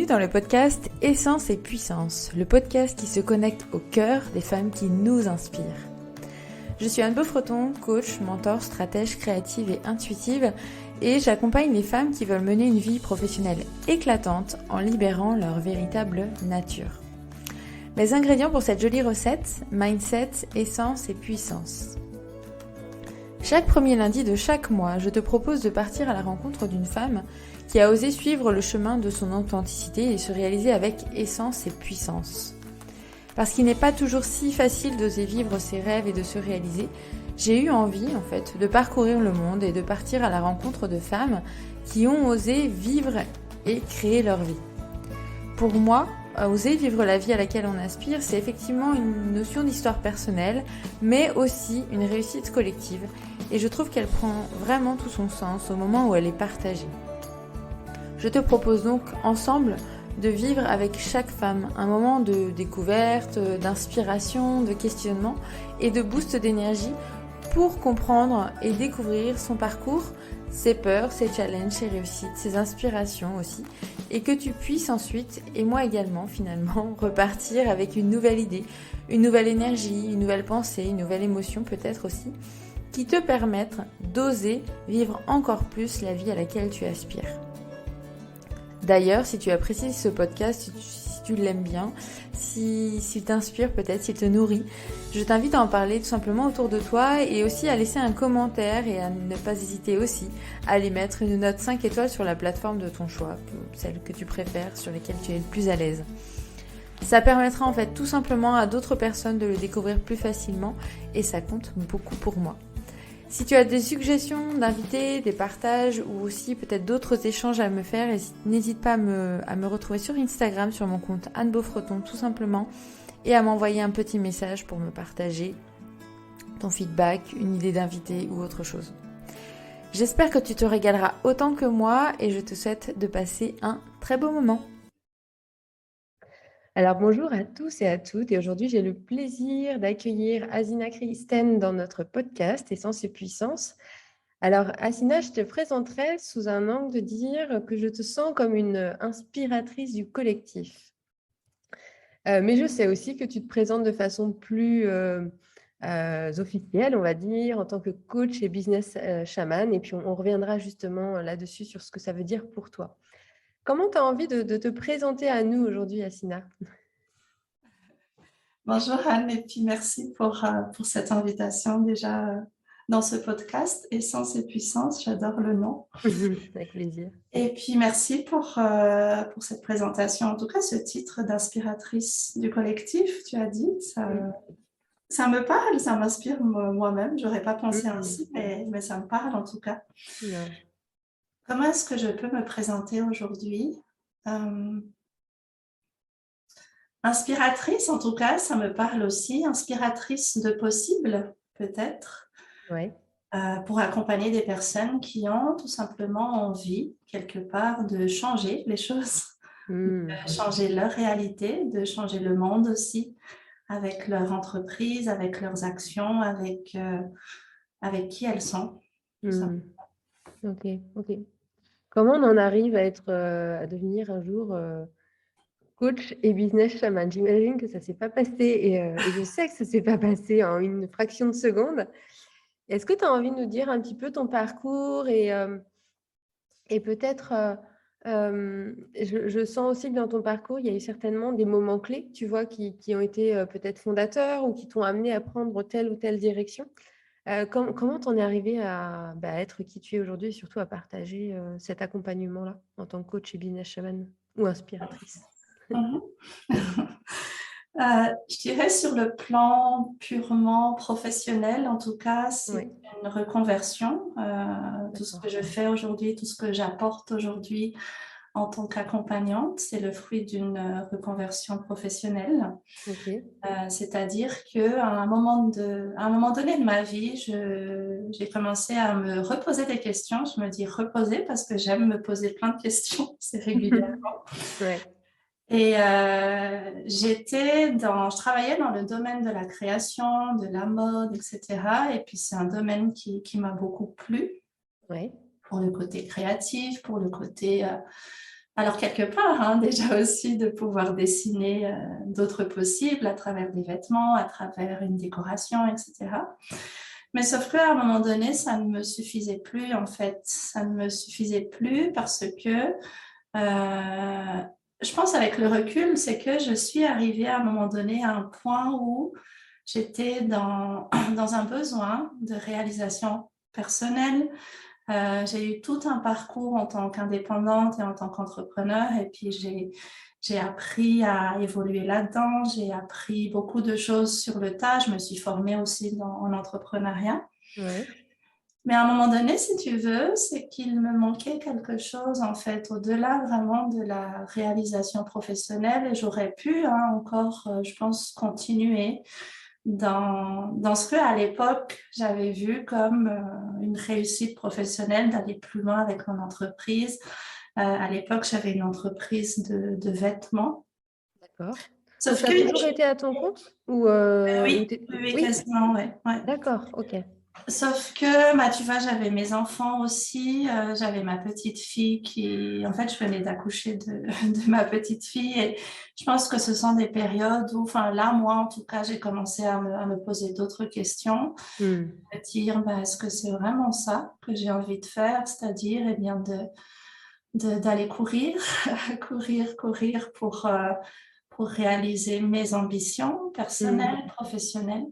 dans le podcast Essence et Puissance, le podcast qui se connecte au cœur des femmes qui nous inspirent. Je suis Anne Beaufreton, coach, mentor, stratège créative et intuitive et j'accompagne les femmes qui veulent mener une vie professionnelle éclatante en libérant leur véritable nature. Mes ingrédients pour cette jolie recette, mindset, essence et puissance. Chaque premier lundi de chaque mois, je te propose de partir à la rencontre d'une femme qui a osé suivre le chemin de son authenticité et se réaliser avec essence et puissance. Parce qu'il n'est pas toujours si facile d'oser vivre ses rêves et de se réaliser, j'ai eu envie de parcourir le monde et de partir à la rencontre de femmes qui ont osé vivre et créer leur vie. Pour moi, oser vivre la vie à laquelle on aspire, c'est effectivement une notion d'histoire personnelle, mais aussi une réussite collective. Et je trouve qu'elle prend vraiment tout son sens au moment où elle est partagée. Je te propose donc ensemble de vivre avec chaque femme un moment de découverte, d'inspiration, de questionnement et de boost d'énergie pour comprendre et découvrir son parcours, ses peurs, ses challenges, ses réussites, ses inspirations aussi, et que tu puisses ensuite, et moi également finalement, repartir avec une nouvelle idée, une nouvelle énergie, une nouvelle pensée, une nouvelle émotion peut-être aussi, qui te permettent d'oser vivre encore plus la vie à laquelle tu aspires. D'ailleurs, si tu apprécies ce podcast, si tu l'aimes bien, s'il t'inspire peut-être, s'il te nourrit, je t'invite à en parler tout simplement autour de toi et aussi à laisser un commentaire et à ne pas hésiter aussi à aller mettre une note 5 étoiles sur la plateforme de ton choix, celle que tu préfères, sur laquelle tu es le plus à l'aise. Ça permettra tout simplement à d'autres personnes de le découvrir plus facilement et ça compte beaucoup pour moi. Si tu as des suggestions d'invités, des partages ou aussi peut-être d'autres échanges à me faire, n'hésite pas à me retrouver sur Instagram sur mon compte Anne Beaufreton tout simplement et à m'envoyer un petit message pour me partager ton feedback, une idée d'invité ou autre chose. J'espère que tu te régaleras autant que moi et je te souhaite de passer un très beau moment. Alors bonjour à tous et à toutes et aujourd'hui j'ai le plaisir d'accueillir Asina Kristen dans notre podcast Essence et Puissance. Alors Asina, je te présenterai sous un angle de dire que je te sens comme une inspiratrice du collectif. Mais je sais aussi que tu te présentes de façon plus officielle, on va dire, en tant que coach et business shaman et puis on reviendra justement là-dessus sur ce que ça veut dire pour toi. Comment tu as envie de te présenter à nous aujourd'hui, Asina ? Bonjour Anne, et puis merci pour cette invitation déjà dans ce podcast Essence et Puissance, j'adore le nom. Avec plaisir. Et puis merci pour cette présentation, en tout cas ce titre d'inspiratrice du collectif, tu as dit, ça me parle, ça m'inspire moi-même, j'aurais pas pensé ainsi, mais ça me parle en tout cas. Ouais. Comment est-ce que je peux me présenter aujourd'hui ? Inspiratrice, en tout cas, ça me parle aussi. Inspiratrice de possible, peut-être, Ouais. pour accompagner des personnes qui ont tout simplement envie, quelque part, de changer les choses, de changer leur réalité, de changer le monde aussi, avec leur entreprise, avec leurs actions, avec qui elles sont. Ok. Comment on en arrive à devenir un jour coach et business shaman? J'imagine que ça ne s'est pas passé et je sais que ça ne s'est pas passé en une fraction de seconde. Est-ce que tu as envie de nous dire un petit peu ton parcours et peut-être, je sens aussi que dans ton parcours, il y a eu certainement des moments clés, tu vois, qui ont été peut-être fondateurs ou qui t'ont amené à prendre telle ou telle direction. Comment t'en es arrivée à être qui tu es aujourd'hui et surtout à partager cet accompagnement-là en tant que coach et business shaman ou inspiratrice? Je dirais sur le plan purement professionnel, en tout cas, c'est une reconversion. Tout ce que je fais aujourd'hui, tout ce que j'apporte aujourd'hui en tant qu'accompagnante, c'est le fruit d'une reconversion professionnelle. C'est-à-dire qu'à un moment donné de ma vie, j'ai commencé à me reposer des questions. Je me dis reposer parce que j'aime me poser plein de questions, c'est régulièrement. Et je travaillais dans le domaine de la création, de la mode, etc. Et puis c'est un domaine qui m'a beaucoup plu pour le côté créatif, pour le côté Alors, quelque part, hein, déjà aussi de pouvoir dessiner d'autres possibles à travers des vêtements, à travers une décoration, etc. Mais sauf qu'à un moment donné, ça ne me suffisait plus, en fait. Ça ne me suffisait plus parce que je pense avec le recul, c'est que je suis arrivée à un moment donné à un point où j'étais dans un besoin de réalisation personnelle. J'ai eu tout un parcours en tant qu'indépendante et en tant qu'entrepreneur, et puis j'ai appris à évoluer là-dedans. J'ai appris beaucoup de choses sur le tas. Je me suis formée aussi en entrepreneuriat. Ouais. Mais à un moment donné, si tu veux, c'est qu'il me manquait quelque chose, en fait, au-delà vraiment de la réalisation professionnelle. Et j'aurais pu encore, je pense, continuer dans ce que à l'époque, j'avais vu comme une réussite professionnelle, d'aller plus loin avec mon entreprise. À l'époque, j'avais une entreprise de vêtements. D'accord. Donc, Sauf tu as que, toujours été à ton compte oui, oui, Oui, quasiment, ouais, ouais. d'accord, ok. Sauf que, bah, tu vois, j'avais mes enfants aussi, j'avais ma petite fille qui, en fait, je venais d'accoucher de ma petite fille et je pense que ce sont des périodes où, enfin là, moi, en tout cas, j'ai commencé à me poser d'autres questions, à dire, bah, est-ce que c'est vraiment ça que j'ai envie de faire, c'est-à-dire, eh bien, d'aller courir, courir pour réaliser mes ambitions personnelles, professionnelles.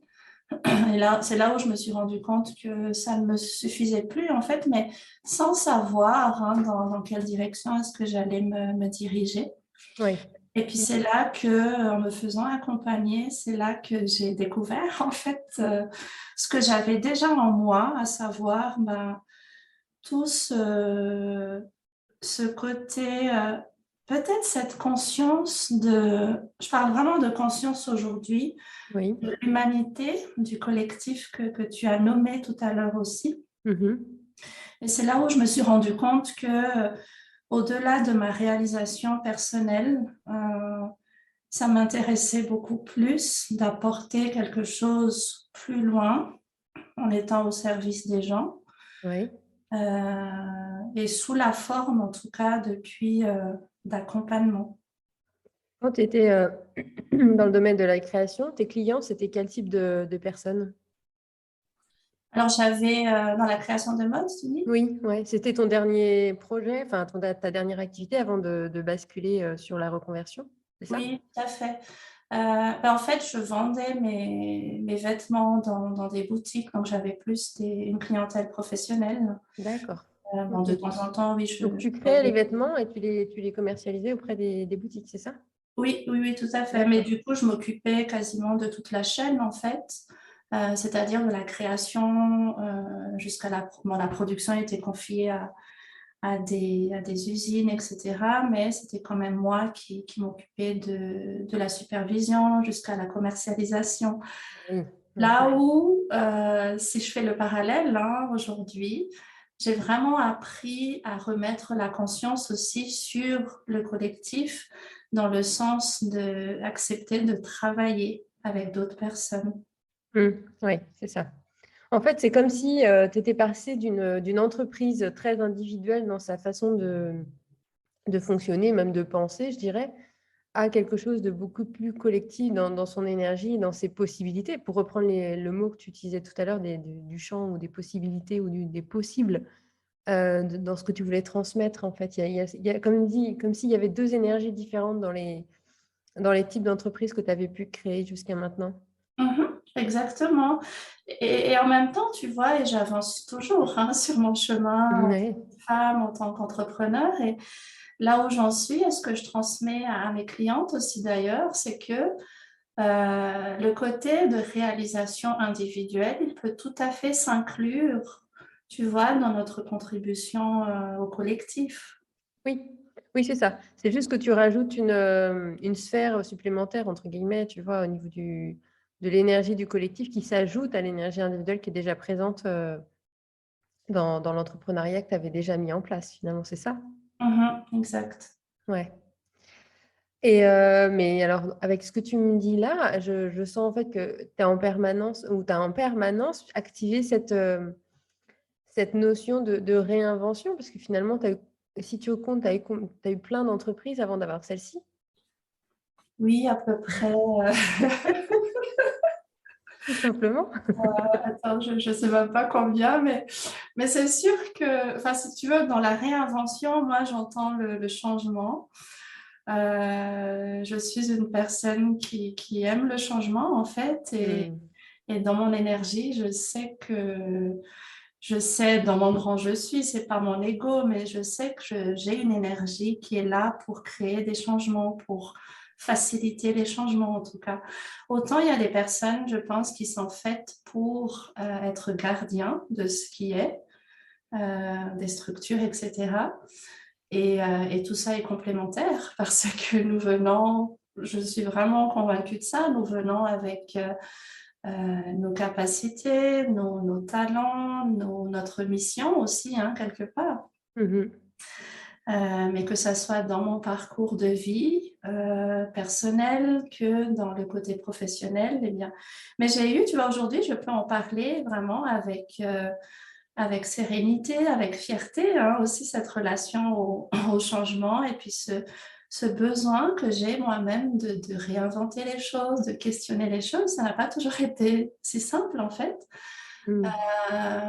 Et là, c'est là où je me suis rendu compte que ça ne me suffisait plus, en fait, mais sans savoir dans quelle direction est-ce que j'allais me diriger. Oui. Et puis c'est là que, en me faisant accompagner, c'est là que j'ai découvert, en fait, ce que j'avais déjà en moi, à savoir ben, tout ce côté, peut-être cette conscience je parle vraiment de conscience aujourd'hui, Oui. de l'humanité, du collectif que tu as nommé tout à l'heure aussi. Et c'est là où je me suis rendu compte que, au-delà de ma réalisation personnelle, ça m'intéressait beaucoup plus d'apporter quelque chose plus loin en étant au service des gens. Oui. Et sous la forme, en tout cas, depuis d'accompagnement. Quand tu étais dans le domaine de la création, tes clients, c'était quel type de personnes? Alors, j'avais dans la création de mode, tu dis? Oui, ouais. C'était ton dernier projet, enfin ta dernière activité avant de basculer sur la reconversion, c'est ça? Oui, tout à fait. Ben, en fait, je vendais mes vêtements dans des boutiques, donc j'avais plus une clientèle professionnelle. D'accord. Bon, Ok. de temps en temps, oui, Donc, je tu créais les voyais. vêtements et tu les commercialisais auprès des boutiques, c'est ça? Oui, oui, oui, tout à fait. Mais D'accord. du coup, je m'occupais quasiment de toute la chaîne, en fait. C'est-à-dire de la création jusqu'à la production était confiée à des usines, etc. Mais c'était quand même moi qui m'occupais de la supervision jusqu'à la commercialisation. Oui. Là Ok. où, si je fais le parallèle, aujourd'hui, j'ai vraiment appris à remettre la conscience aussi sur le collectif, dans le sens d'accepter de travailler avec d'autres personnes. Oui, c'est ça. En fait, c'est comme si tu étais passé d'une entreprise très individuelle dans sa façon de fonctionner, même de penser, je dirais, à quelque chose de beaucoup plus collectif dans son énergie, dans ses possibilités. Pour reprendre le mot que tu utilisais tout à l'heure du champ ou des possibilités ou des possibles dans ce que tu voulais transmettre, en fait. Il y a, comme s'il y avait deux énergies différentes dans les types d'entreprises que tu avais pu créer jusqu'à maintenant. Mhm, exactement. Et en même temps, tu vois, et j'avance toujours sur mon chemin en tant Ouais. que femme, en tant qu'entrepreneur. Et là où j'en suis, et ce que je transmets à mes clientes aussi d'ailleurs, c'est que le côté de réalisation individuelle, il peut tout à fait s'inclure, tu vois, dans notre contribution au collectif. Oui, oui, c'est ça. C'est juste que tu rajoutes une sphère supplémentaire, entre guillemets, tu vois, au niveau de l'énergie du collectif qui s'ajoute à l'énergie individuelle qui est déjà présente dans l'entrepreneuriat que tu avais déjà mis en place, finalement, c'est ça? Mhm, exact. Ouais. Mais alors, avec ce que tu me dis là, je sens en fait que tu as en permanence ou tu as en permanence activé cette notion de réinvention parce que finalement, tu as eu si tu comptes, tu as eu plein d'entreprises avant d'avoir celle-ci? Oui, à peu près. Tout simplement. Attends, je ne sais même pas combien, mais c'est sûr que, enfin, si tu veux, dans la réinvention, moi, j'entends le changement. Je suis une personne qui aime le changement, en fait, Hmm. et dans mon énergie, je sais dans mon grand je suis, c'est pas mon ego, mais je sais que j'ai une énergie qui est là pour créer des changements, pour faciliter les changements en tout cas. Autant il y a des personnes, je pense, qui sont faites pour être gardiens de ce qui est, des structures, etc. Et tout ça est complémentaire parce que nous venons, je suis vraiment convaincue de ça, nous venons avec nos capacités, nos talents, notre mission aussi, hein, quelque part. Mhm. Mais que ça soit dans mon parcours de vie personnel que dans le côté professionnel, eh bien. Mais j'ai eu, tu vois, aujourd'hui, je peux en parler vraiment avec sérénité, avec fierté, hein, aussi cette relation au changement et puis ce besoin que j'ai moi-même de réinventer les choses, de questionner les choses. Ça n'a pas toujours été si simple en fait. Hmm.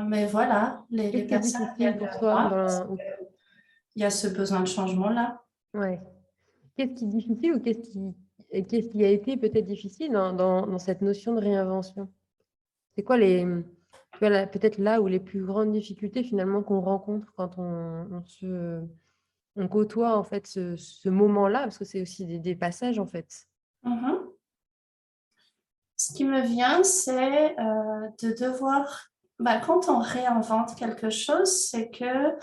Mais voilà, les Qu'est-ce qui est personnes difficile viennent pour vers toi moi parce qu'il y a ce besoin de changement-là. Ouais. Qu'est-ce qui est difficile ou qu'est-ce qui a été peut-être difficile dans cette notion de réinvention? C'est quoi tu vois, peut-être là où les plus grandes difficultés finalement qu'on rencontre quand on côtoie en fait ce moment-là, parce que c'est aussi des passages en fait. Mhm. Ce qui me vient, c'est de devoir, bah, quand on réinvente quelque chose, c'est que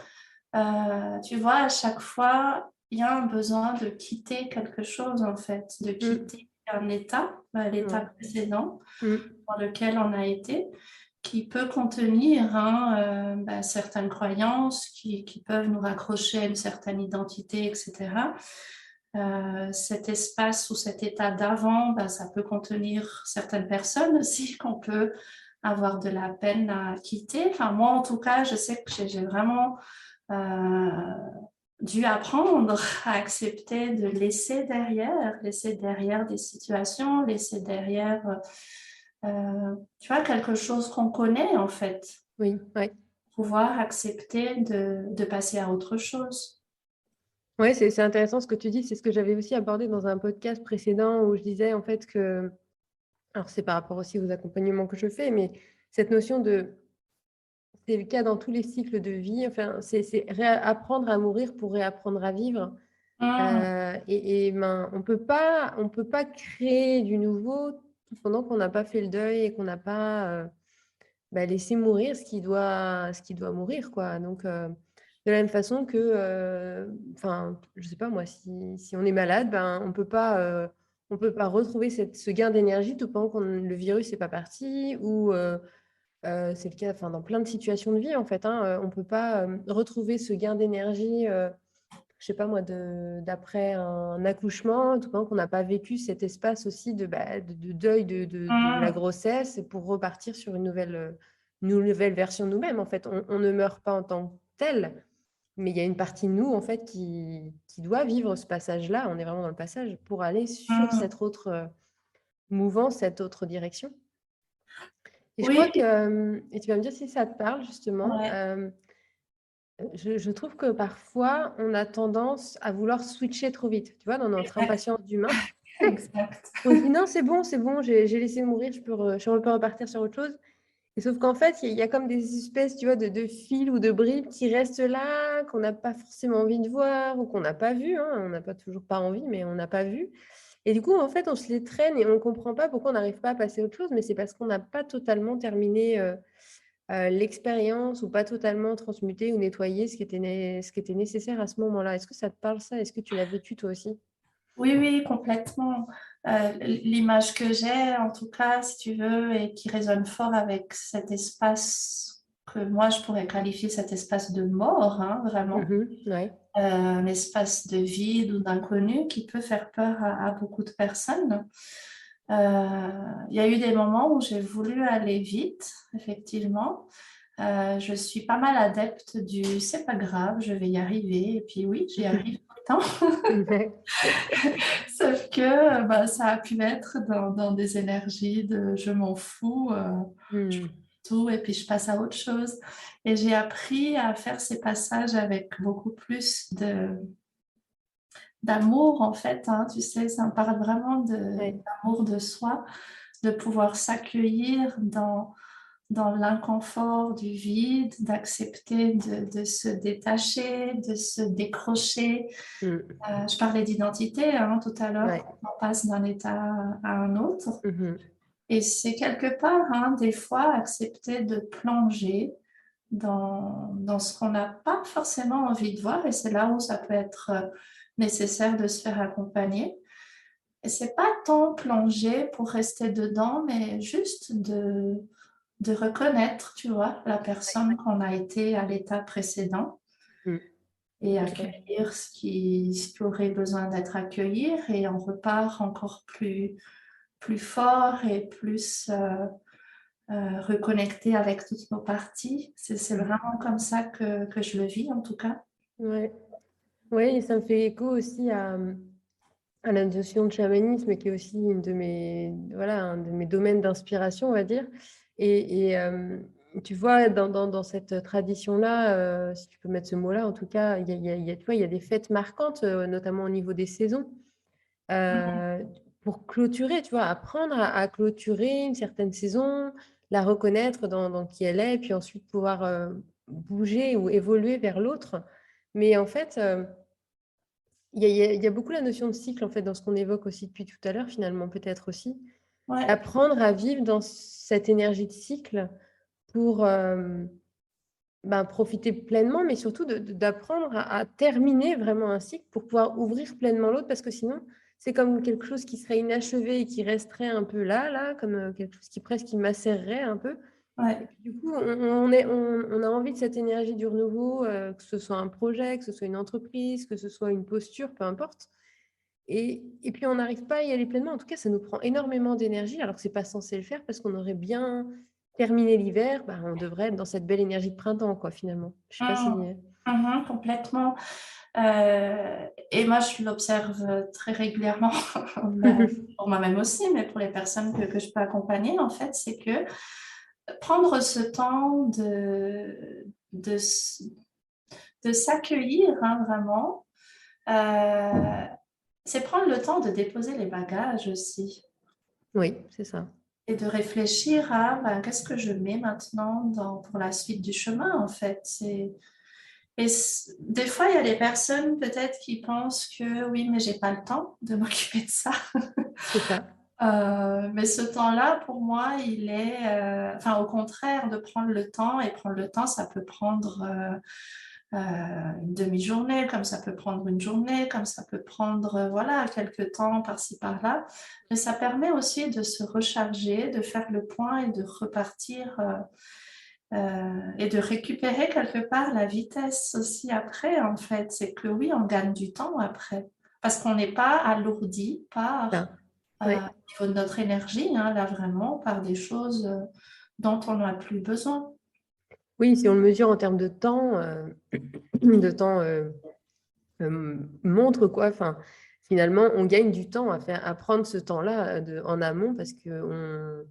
tu vois, à chaque fois, il y a un besoin de quitter quelque chose, en fait, de Mm. quitter un état, l'état Ouais. précédent Mm. dans lequel on a été, qui peut contenir hein, certaines croyances qui peuvent nous raccrocher à une certaine identité, etc. Cet espace ou cet état d'avant, ça peut contenir certaines personnes aussi qu'on peut avoir de la peine à quitter. Enfin, moi, en tout cas, je sais que j'ai vraiment euh, dû apprendre à accepter de laisser derrière des situations, laisser derrière, tu vois, quelque chose qu'on connaît en fait, Oui, ouais. pouvoir accepter de passer à autre chose. Ouais, c'est intéressant ce que tu dis. C'est ce que j'avais aussi abordé dans un podcast précédent où je disais en fait que, alors c'est par rapport aussi aux accompagnements que je fais, mais cette notion c'est le cas dans tous les cycles de vie. Enfin, c'est apprendre à mourir pour réapprendre à vivre. Hum, On peut pas créer du nouveau pendant qu'on n'a pas fait le deuil et qu'on n'a pas laissé mourir ce qui doit mourir, quoi. Donc, de la même façon que, enfin, je sais pas moi, si on est malade, ben, on peut pas retrouver ce gain d'énergie tout pendant que le virus n'est pas parti ou c'est le cas enfin, dans plein de situations de vie, en fait. Hein, on ne peut pas retrouver ce gain d'énergie, je sais pas moi, d'après un accouchement, tout pendant qu'on n'a pas vécu cet espace aussi de deuil de la hum, grossesse pour repartir sur une nouvelle version de nous-mêmes. En fait, on ne meurt pas en tant que tel, mais il y a une partie de nous, en fait, qui doit vivre ce passage-là. On est vraiment dans le passage pour aller sur hum. cette autre mouvance, cette autre direction. Et je crois Oui, que, et tu vas me dire si ça te parle justement, ouais, je trouve que parfois on a tendance à vouloir switcher trop vite, tu vois, dans notre exact, impatience d'humain. exact. On se dit non, c'est bon, j'ai laissé mourir, je peux repartir sur autre chose. Et sauf qu'en fait, il y a comme des espèces, tu vois, de fils ou de bribes qui restent là, qu'on n'a pas forcément envie de voir ou qu'on n'a pas vu. Hein. On n'a pas toujours pas envie, mais on n'a pas vu. Et du coup, en fait, on se les traîne et on ne comprend pas pourquoi on n'arrive pas à passer à autre chose, mais c'est parce qu'on n'a pas totalement terminé l'expérience ou pas totalement transmuté ou nettoyé ce qui était nécessaire à ce moment-là. Est-ce que ça te parle ça? Est-ce que tu l'as vécu toi aussi? Oui, oui, complètement. L'image que j'ai, en tout cas, si tu veux, et qui résonne fort avec cet espace que moi, je pourrais qualifier cet espace de mort, hein, vraiment. Mhm, ouais. Un espace de vide ou d'inconnu qui peut faire peur à beaucoup de personnes. Il y a eu des moments où j'ai voulu aller vite, effectivement, Je suis pas mal adepte du c'est pas grave, je vais y arriver. Et puis oui, j'y arrive tout le temps. Sauf que ça a pu être dans des énergies de je m'en fous, je fais tout et puis je passe à autre chose. Et j'ai appris à faire ces passages avec beaucoup plus d'amour en fait, hein, tu sais, ça me parle vraiment d'amour de soi, de pouvoir s'accueillir dans l'inconfort du vide, d'accepter de se détacher, de se décrocher. Je parlais d'identité tout à l'heure, Ouais. on passe d'un état à un autre. Mhm. Et c'est quelque part, des fois, accepter de plonger dans ce qu'on n'a pas forcément envie de voir. Et c'est là où ça peut être nécessaire de se faire accompagner. Et c'est pas tant plonger pour rester dedans, mais juste de reconnaître, tu vois, la personne qu'on a été à l'état précédent Mm. et Tout à fait. accueillir ce qui aurait besoin d'être accueilli et on repart encore plus fort et plus reconnecté avec toutes nos parties. C'est vraiment comme ça que je le vis en tout cas. Ouais. Ouais, et ça me fait écho aussi à la notion de chamanisme, qui est aussi une de un de mes domaines d'inspiration, on va dire. Et tu vois, dans cette tradition-là, si tu peux mettre ce mot-là, en tout cas, tu vois, il y a des fêtes marquantes, notamment au niveau des saisons, pour clôturer, tu vois, apprendre à clôturer une certaine saison, la reconnaître dans qui elle est, puis ensuite pouvoir bouger ou évoluer vers l'autre. Mais en fait, il y a beaucoup la notion de cycle, en fait, dans ce qu'on évoque aussi depuis tout à l'heure, finalement, peut-être aussi. Ouais. Apprendre à vivre dans cette énergie de cycle pour profiter pleinement, mais surtout d'apprendre à terminer vraiment un cycle pour pouvoir ouvrir pleinement l'autre, parce que sinon, c'est comme quelque chose qui serait inachevé et qui resterait un peu là, comme quelque chose qui presque qui macérerait un peu. Ouais. Et puis, du coup, on a envie de cette énergie du renouveau, que ce soit un projet, que ce soit une entreprise, que ce soit une posture, peu importe. Et puis, on n'arrive pas à y aller pleinement. En tout cas, ça nous prend énormément d'énergie, alors que ce n'est pas censé le faire, parce qu'on aurait bien terminé l'hiver, on devrait être dans cette belle énergie de printemps, quoi, finalement. Je sais pas si... Complètement. Et moi, je l'observe très régulièrement, pour moi-même aussi, mais pour les personnes que je peux accompagner, en fait, c'est que prendre ce temps de s'accueillir vraiment, c'est prendre le temps de déposer les bagages aussi Oui, c'est ça. et de réfléchir à qu'est-ce que je mets maintenant pour la suite du chemin, en fait. Des fois, il y a des personnes peut-être qui pensent que oui, mais j'ai pas le temps de m'occuper de ça. C'est ça. Mais ce temps-là, pour moi, il est, au contraire, de prendre le temps. Et prendre le temps, ça peut prendre une demi-journée, comme ça peut prendre une journée, comme ça peut prendre, voilà, quelques temps par-ci, par-là. Mais ça permet aussi de se recharger, de faire le point et de repartir et de récupérer quelque part la vitesse aussi après, en fait. C'est que oui, on gagne du temps après. Parce qu'on n'est pas alourdi par Oui. au niveau de notre énergie, là vraiment, par des choses dont on n'a plus besoin. Oui, si on le mesure en termes de temps, montre quoi. Enfin, finalement, on gagne du temps à prendre ce temps-là en amont, parce que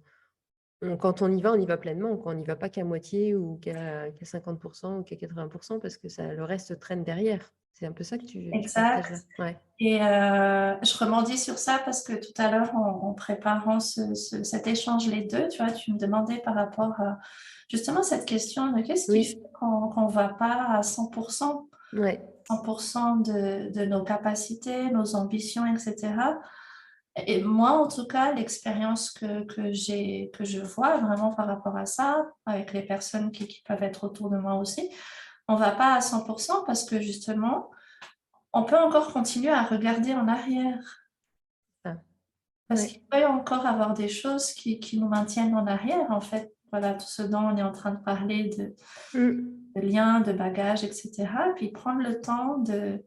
quand on y va pleinement. On n'y va pas qu'à moitié ou qu'à 50% ou qu'à 80%, parce que le reste traîne derrière. C'est un peu ça que tu partages là. Exact. Ouais. Et je rebondis sur ça parce que tout à l'heure, en préparant cet échange, les deux, tu vois, tu me demandais par rapport à justement cette question de qu'est-ce qui fait Oui. qu'on ne va pas à 100%, Ouais. 100% de nos capacités, nos ambitions, etc. Et moi, en tout cas, l'expérience que je vois vraiment par rapport à ça, avec les personnes qui peuvent être autour de moi aussi, on ne va pas à 100% parce que justement, on peut encore continuer à regarder en arrière. Ah. Parce Ouais. qu'il peut encore avoir des choses qui nous maintiennent en arrière, en fait. Voilà, tout ce dont on est en train de parler de liens, de bagages, etc. Puis prendre le temps de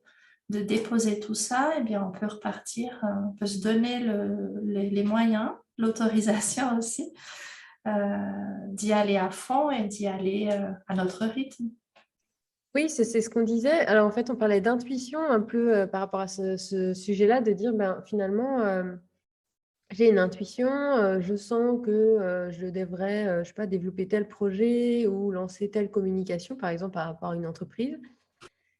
déposer tout ça, et bien on peut repartir, on peut se donner les moyens, l'autorisation aussi, d'y aller à fond et d'y aller à notre rythme. Oui, c'est ce qu'on disait. Alors, en fait, on parlait d'intuition un peu par rapport à ce sujet-là, de dire, finalement, j'ai une intuition, je sens que je devrais, je sais pas, développer tel projet ou lancer telle communication, par exemple, par rapport à une entreprise.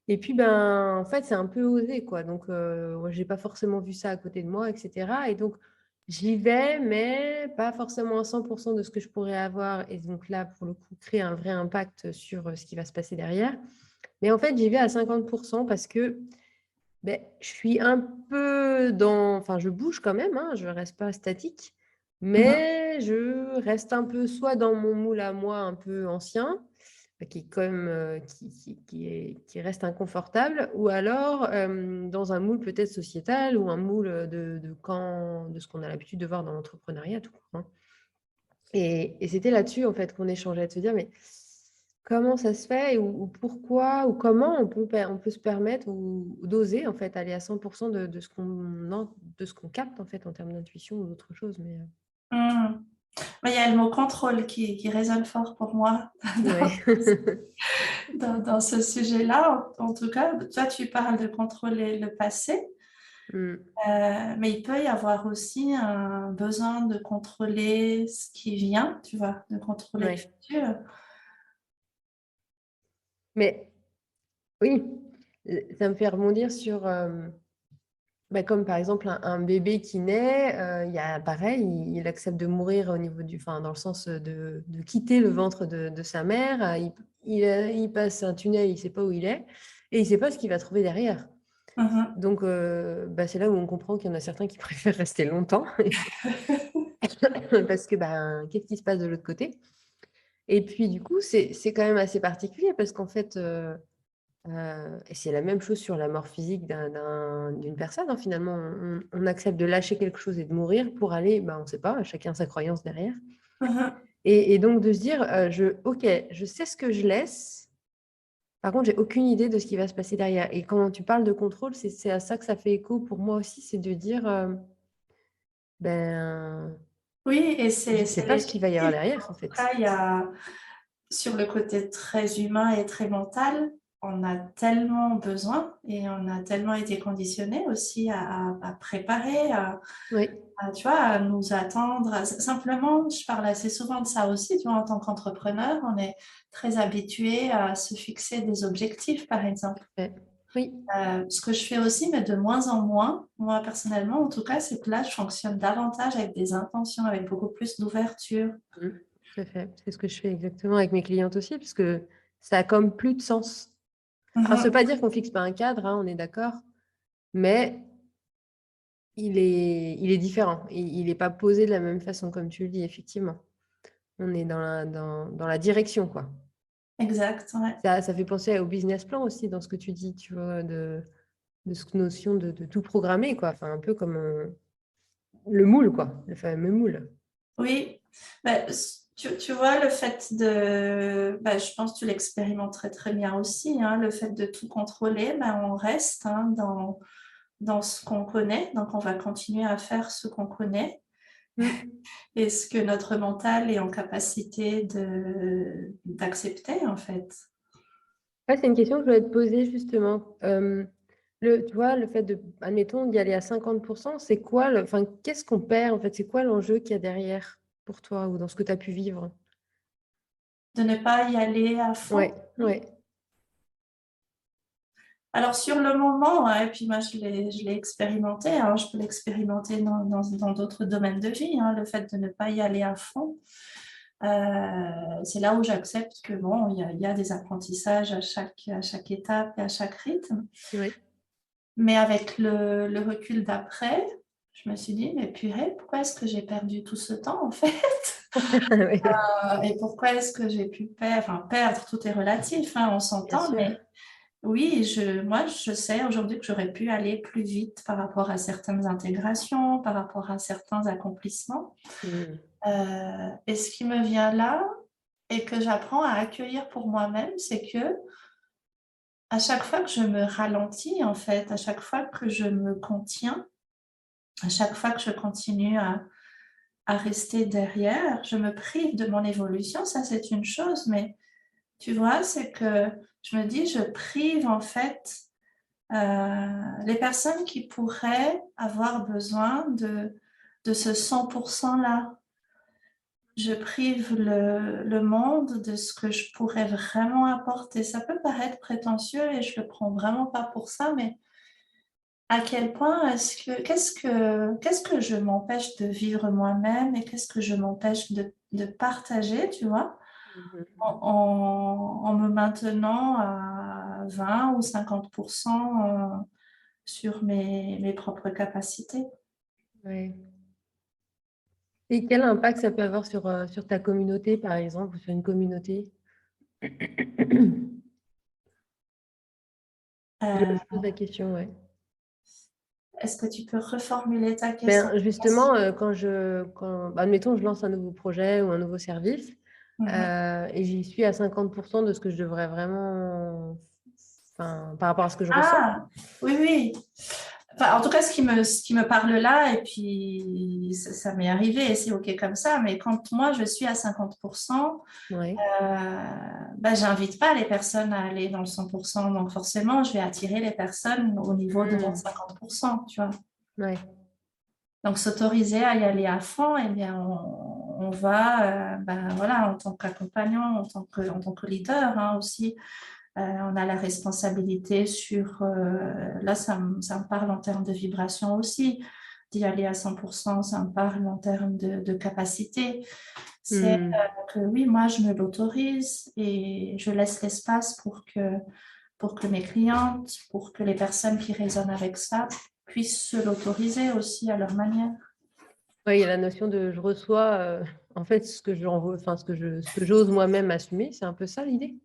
Et puis, en fait, c'est un peu osé, quoi. Donc, moi, j'ai pas forcément vu ça à côté de moi, etc. Et donc, j'y vais, mais pas forcément à 100% de ce que je pourrais avoir. Et donc là, pour le coup, créer un vrai impact sur ce qui va se passer derrière. Mais en fait, j'y vais à 50% parce que je suis un peu dans... Enfin, je bouge quand même, hein, je ne reste pas statique, mais je reste un peu soit dans mon moule à moi un peu ancien, qui est comme, qui reste inconfortable, ou alors dans un moule peut-être sociétal ou un moule de ce qu'on a l'habitude de voir dans l'entrepreneuriat, tout court, hein. Et c'était là-dessus, en fait, qu'on échangeait, de se dire, mais comment ça se fait ou pourquoi ou comment on peut se permettre ou d'oser, en fait, aller à 100% de ce qu'on capte, en fait, en termes d'intuition ou d'autre chose. Mais, Il y a le mot contrôle qui résonne fort pour moi ouais. dans ce sujet-là. En tout cas, toi, tu parles de contrôler le passé. Mais il peut y avoir aussi un besoin de contrôler ce qui vient, tu vois, de contrôler le futur. Mais oui, ça me fait rebondir sur, comme par exemple un bébé qui naît, il y a pareil, il accepte de mourir au niveau dans le sens de quitter le ventre de sa mère. Il passe un tunnel, il ne sait pas où il est et il ne sait pas ce qu'il va trouver derrière. Donc, c'est là où on comprend qu'il y en a certains qui préfèrent rester longtemps parce que qu'est-ce qui se passe de l'autre côté? Et puis, du coup, c'est quand même assez particulier parce qu'en fait, et c'est la même chose sur la mort physique d'une personne, hein, finalement. On accepte de lâcher quelque chose et de mourir pour aller, on ne sait pas, chacun sa croyance derrière. Et donc, de se dire, OK, je sais ce que je laisse. Par contre, j'ai aucune idée de ce qui va se passer derrière. Et quand tu parles de contrôle, c'est à ça que ça fait écho pour moi aussi, c'est de dire, oui, et je ne sais pas ce qu'il va y avoir derrière, en fait. Après, il y a, sur le côté très humain et très mental, on a tellement besoin et on a tellement été conditionné aussi à préparer, tu vois, à nous attendre. Simplement, je parle assez souvent de ça aussi, tu vois, en tant qu'entrepreneur, on est très habitué à se fixer des objectifs, par exemple. Oui. Ce que je fais aussi, mais de moins en moins, moi personnellement en tout cas, c'est que là, je fonctionne davantage avec des intentions, avec beaucoup plus d'ouverture. Tout à fait. C'est ce que je fais exactement avec mes clientes aussi, parce que ça a comme plus de sens. Alors, ça ne veut pas dire qu'on ne fixe pas un cadre, hein, on est d'accord, mais il est différent. Il n'est pas posé de la même façon, comme tu le dis, effectivement. On est dans la direction, quoi. Exact, ouais. Ça fait penser au business plan aussi, dans ce que tu dis, tu vois, de cette notion de tout programmer, quoi. Enfin, un peu comme le moule, quoi, le fameux moule. Oui, tu vois, le fait de, je pense que tu l'expérimentes très très bien aussi, hein, le fait de tout contrôler, on reste dans ce qu'on connaît, donc on va continuer à faire ce qu'on connaît. Et ce que notre mental est en capacité d'accepter, en fait. C'est une question que je voulais te poser, justement. Tu vois, le fait de, admettons, d'y aller à 50%, c'est quoi, qu'est-ce qu'on perd, en fait? C'est quoi l'enjeu qu'il y a derrière pour toi ou dans ce que tu as pu vivre? De ne pas y aller à fond. Oui. Alors, sur le moment, et puis moi, je l'ai expérimenté, hein, je peux l'expérimenter dans d'autres domaines de vie, hein, le fait de ne pas y aller à fond. C'est là où j'accepte que, bon, il y a des apprentissages à chaque étape et à chaque rythme. Oui. Mais avec le recul d'après, je me suis dit, mais purée, pourquoi est-ce que j'ai perdu tout ce temps, en fait? Et pourquoi est-ce que j'ai pu perdre, tout est relatif, hein, on s'entend, mais oui, moi, je sais aujourd'hui que j'aurais pu aller plus vite par rapport à certaines intégrations, par rapport à certains accomplissements. Et ce qui me vient là, et que j'apprends à accueillir pour moi-même, c'est que à chaque fois que je me ralentis, en fait, à chaque fois que je me contiens, à chaque fois que je continue à rester derrière, je me prive de mon évolution, ça c'est une chose, mais tu vois, c'est que je me dis, je prive en fait les personnes qui pourraient avoir besoin de ce 100%-là. Je prive le monde de ce que je pourrais vraiment apporter. Ça peut paraître prétentieux et je le prends vraiment pas pour ça, mais à quel point qu'est-ce que je m'empêche de vivre moi-même et qu'est-ce que je m'empêche de partager, tu vois, en me maintenant à 20 ou 50% sur mes propres capacités. Ouais. Et quel impact ça peut avoir sur ta communauté, par exemple, ou sur une communauté? Je me pose la question, ouais. Est-ce que tu peux reformuler ta question? Justement, admettons, je lance un nouveau projet ou un nouveau service, et j'y suis à 50% de ce que je devrais vraiment, par rapport à ce que je ressens. Oui, oui. Enfin, en tout cas, ce qui me parle là, et puis ça m'est arrivé et c'est OK comme ça, mais quand moi je suis à 50%, j'invite pas les personnes à aller dans le 100%. Donc forcément, je vais attirer les personnes au niveau de mon 50%, tu vois. Ouais. Donc s'autoriser à y aller à fond, eh bien, on va, voilà, en tant qu'accompagnant, en tant que leader aussi. On a la responsabilité sur, là ça me parle en termes de vibration aussi, d'y aller à 100%, ça me parle en termes de capacité. C'est que oui, moi je me l'autorise et je laisse l'espace pour que mes clientes, pour que les personnes qui résonnent avec ça puissent se l'autoriser aussi à leur manière. Oui, il y a la notion de je reçois en fait ce que j'ose moi-même assumer, c'est un peu ça l'idée?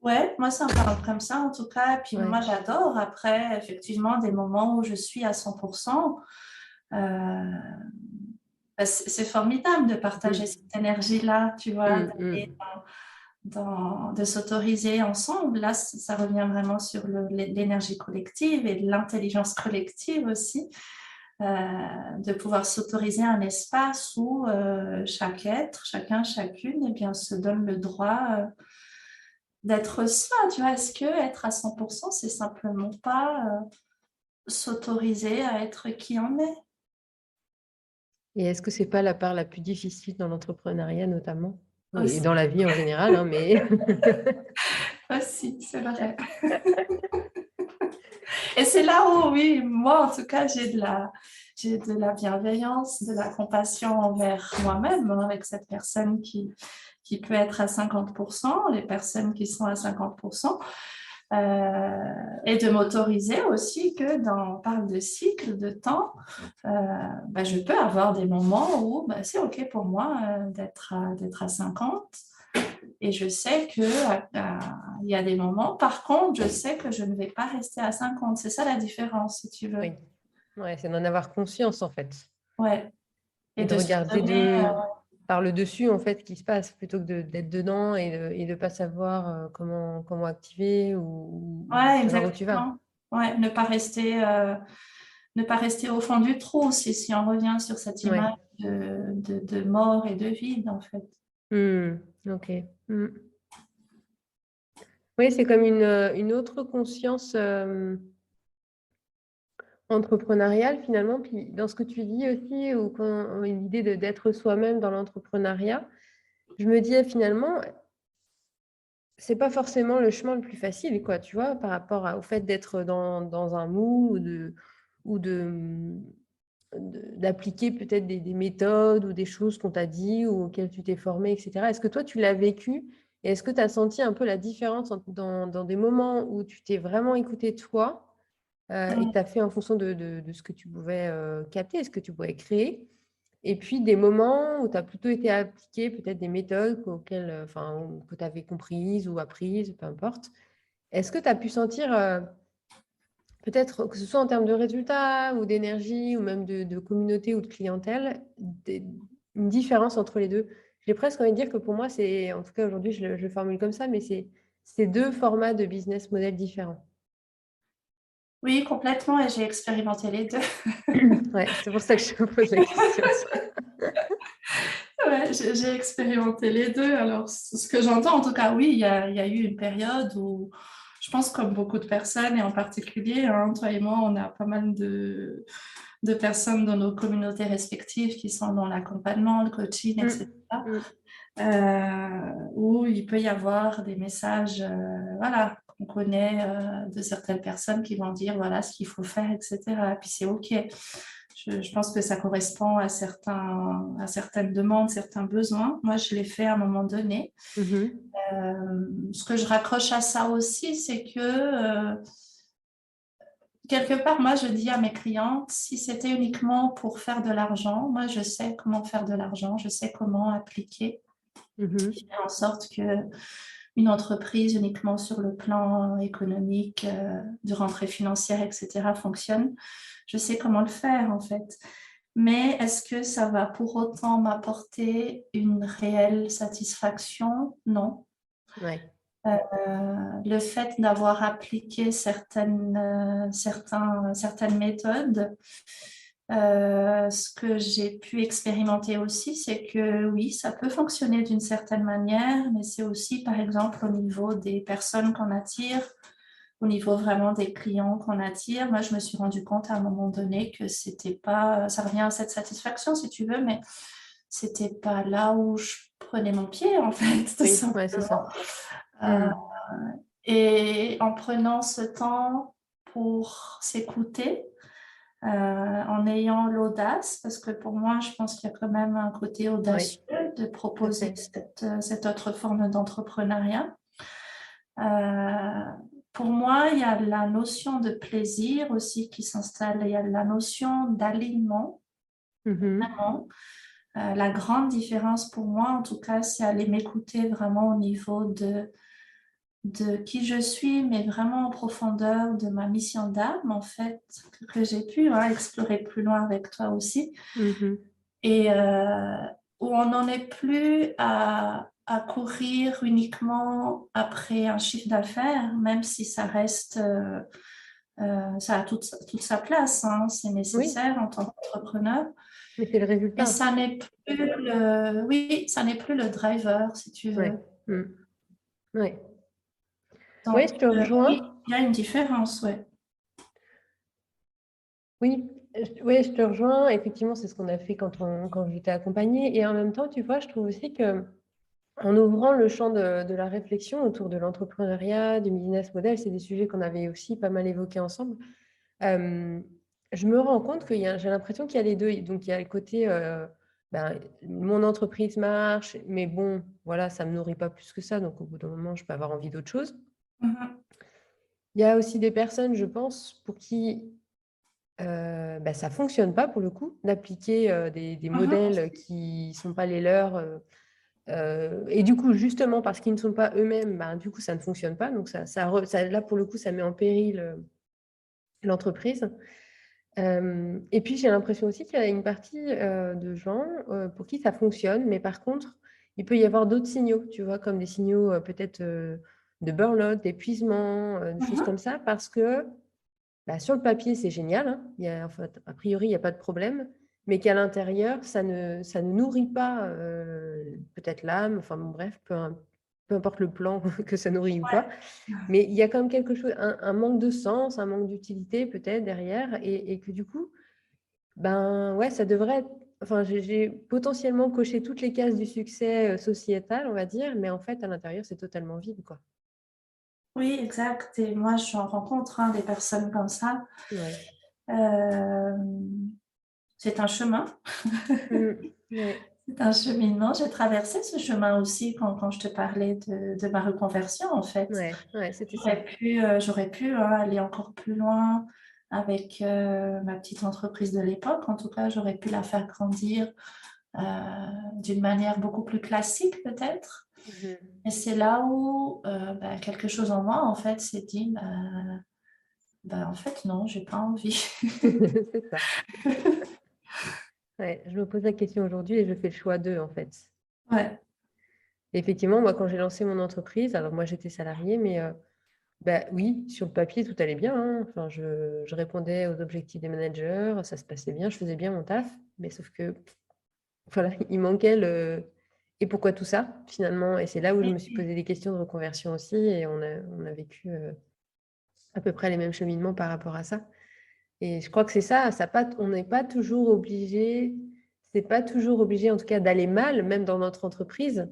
Ouais, moi ça me parle comme ça en tout cas. Et puis moi j'adore après effectivement des moments où je suis à 100%. C'est formidable de partager cette énergie-là, tu vois, de s'autoriser ensemble. Là, ça revient vraiment sur l'énergie collective et l'intelligence collective aussi. De pouvoir s'autoriser un espace où chaque être, chacun, chacune, eh bien, se donne le droit d'être soi, tu vois. Est-ce que être à 100%, c'est simplement pas s'autoriser à être qui on est? Et est-ce que c'est pas la part la plus difficile dans l'entrepreneuriat notamment? Aussi. Et dans la vie en général, mais... Aussi, c'est vrai. Et c'est là où, oui, moi en tout cas, j'ai de la bienveillance, de la compassion envers moi-même, avec cette personne qui peut être à 50%, les personnes qui sont à 50%, et de m'autoriser aussi que on parle de cycle, de temps, je peux avoir des moments où c'est OK pour moi d'être à 50. Et je sais qu'il y a des moments, par contre, je sais que je ne vais pas rester à 50. C'est ça la différence, si tu veux. Oui, c'est d'en avoir conscience, en fait. Ouais. Et de regarder par le dessus, en fait, ce qui se passe, plutôt que d'être dedans et de ne pas savoir comment activer ou savoir où tu vas. Ouais, ne pas rester au fond du trou, si on revient sur cette image de mort et de vide, en fait. OK. Oui, c'est comme une autre conscience entrepreneuriale finalement. Puis dans ce que tu dis aussi, ou l'idée d'être soi-même dans l'entrepreneuriat, je me dis finalement, c'est pas forcément le chemin le plus facile, quoi, tu vois, par rapport au fait d'être dans un moule ou d'appliquer peut-être des méthodes ou des choses qu'on t'a dit ou auxquelles tu t'es formé, etc. Est-ce que toi, tu l'as vécu et est-ce que tu as senti un peu la différence dans des moments où tu t'es vraiment écouté toi et que tu as fait en fonction de ce que tu pouvais capter, ce que tu pouvais créer, et puis des moments où tu as plutôt été appliqué peut-être des méthodes que tu avais comprises ou apprises, peu importe. Est-ce que tu as pu sentir peut-être que ce soit en termes de résultats ou d'énergie ou même de communauté ou de clientèle, une différence entre les deux? J'ai presque envie de dire que pour moi, en tout cas aujourd'hui, je le formule comme ça, mais c'est deux formats de business model différents. Oui, complètement, et j'ai expérimenté les deux. Ouais, c'est pour ça que je me pose la question. Ouais, j'ai expérimenté les deux. Alors, ce que j'entends, en tout cas, oui, il y a eu une période où, je pense, comme beaucoup de personnes, et en particulier, hein, toi et moi, on a pas mal de personnes dans nos communautés respectives qui sont dans l'accompagnement, le coaching, etc., Mm. où il peut y avoir des messages, voilà, qu'on connaît de certaines personnes qui vont dire, voilà, ce qu'il faut faire, etc. Et puis c'est OK. Je pense que ça correspond à certaines demandes, certains besoins. Moi, je l'ai fait à un moment donné. Mhm. Ce que je raccroche à ça aussi, c'est que quelque part, moi, je dis à mes clientes, si c'était uniquement pour faire de l'argent, moi, je sais comment faire de l'argent, je sais comment appliquer, Mhm. faire en sorte que une entreprise uniquement sur le plan économique, de rentrée financière, etc., fonctionne. Je sais comment le faire, en fait. Mais est-ce que ça va pour autant m'apporter une réelle satisfaction? Non. Ouais. Le fait d'avoir appliqué certaines méthodes, ce que j'ai pu expérimenter aussi, c'est que oui, ça peut fonctionner d'une certaine manière, mais c'est aussi, par exemple, au niveau des personnes qu'on attire, au niveau vraiment des clients qu'on attire. Moi, je me suis rendu compte à un moment donné que c'était pas, ça revient à cette satisfaction, si tu veux, mais c'était pas là où je prenais mon pied, en fait, tout Oui, ouais, c'est simplement. ça. Euh, Mm. et en prenant ce temps pour s'écouter, en ayant l'audace, parce que pour moi, je pense qu'il y a quand même un côté Oui, audacieux de tout à proposer fait. cette autre forme d'entrepreneuriat. Euh, pour moi, il y a la notion de plaisir aussi qui s'installe, il y a la notion d'alignement, Mhm. vraiment. La grande différence pour moi, en tout cas, c'est aller m'écouter vraiment au niveau de qui je suis, mais vraiment en profondeur de ma mission d'âme, en fait, que j'ai pu explorer plus loin avec toi aussi. Mhm. Et où on n'en est plus à courir uniquement après un chiffre d'affaires, même si ça reste, ça a toute sa place, hein, c'est Oui, nécessaire en tant qu'entrepreneur. mais c'est le Mais résultat. ça n'est plus oui, ça n'est plus le driver, si tu Ouais. veux. Mm. Ouais. Oui, Donc, je te oui, rejoins. il y a une différence, ouais. Oui, ouais, je te rejoins. Effectivement, c'est ce qu'on a fait quand j'étais accompagnée. Et en même temps, tu vois, je trouve aussi que en ouvrant le champ de la réflexion autour de l'entrepreneuriat, du business model, c'est des sujets qu'on avait aussi pas mal évoqués ensemble. euh, je me rends compte j'ai l'impression qu'il y a les deux. Donc, il y a le côté, mon entreprise marche, mais bon, voilà, ça ne me nourrit pas plus que ça. Donc, au bout d'un moment, je peux avoir envie d'autre chose. Mhm. Il y a aussi des personnes, je pense, pour qui ça ne fonctionne pas pour le coup, d'appliquer des Mhm. modèles qui ne sont pas les leurs. Et du coup, justement, parce qu'ils ne sont pas eux-mêmes, du coup, ça ne fonctionne pas. Donc, là, pour le coup, ça met en péril l'entreprise. Et puis, j'ai l'impression aussi qu'il y a une partie de gens pour qui ça fonctionne, mais par contre, il peut y avoir d'autres signaux, tu vois, comme des signaux peut-être de burn-out, d'épuisement, des choses Mhm. comme ça, parce que sur le papier, c'est génial, hein. En fait, a priori, il n'y a pas de problème, mais qu'à l'intérieur, ça ne nourrit pas peut-être l'âme, enfin bon, bref, peu importe le plan que ça nourrit ou pas. Mais il y a quand même quelque chose, un manque de sens, un manque d'utilité peut-être derrière, et que du coup, ouais, ça devrait être. Enfin, j'ai potentiellement coché toutes les cases du succès sociétal, on va dire, mais en fait, à l'intérieur, c'est totalement vide, quoi. Oui, exact. Et moi, j'en rencontre des personnes comme ça. Ouais. Euh, c'est un chemin, Ouais. c'est un cheminement. J'ai traversé ce chemin aussi quand je te parlais de ma reconversion, en fait. Ouais. Ouais, c'était ça. J'aurais pu aller encore plus loin avec ma petite entreprise de l'époque. En tout cas, j'aurais pu la faire grandir euh, d'une manière beaucoup plus classique, peut-être. Mhm. Et c'est là où quelque chose en moi, en fait, s'est dit, en fait, non, j'ai pas envie. C'est ça. Ouais, je me pose la question aujourd'hui et je fais le choix d'eux, en fait. Ouais. Effectivement, moi, quand j'ai lancé mon entreprise, alors moi, j'étais salariée, mais oui, sur le papier, tout allait bien, hein. Enfin, je répondais aux objectifs des managers, ça se passait bien, je faisais bien mon taf, mais sauf que voilà, il manquait le... Et pourquoi tout ça, finalement? Et c'est là où je me suis posé des questions de reconversion aussi, et on a vécu à peu près les mêmes cheminements par rapport à ça. Et je crois que c'est ça, on n'est pas toujours obligé, c'est pas toujours obligé en tout cas d'aller mal, même dans notre entreprise,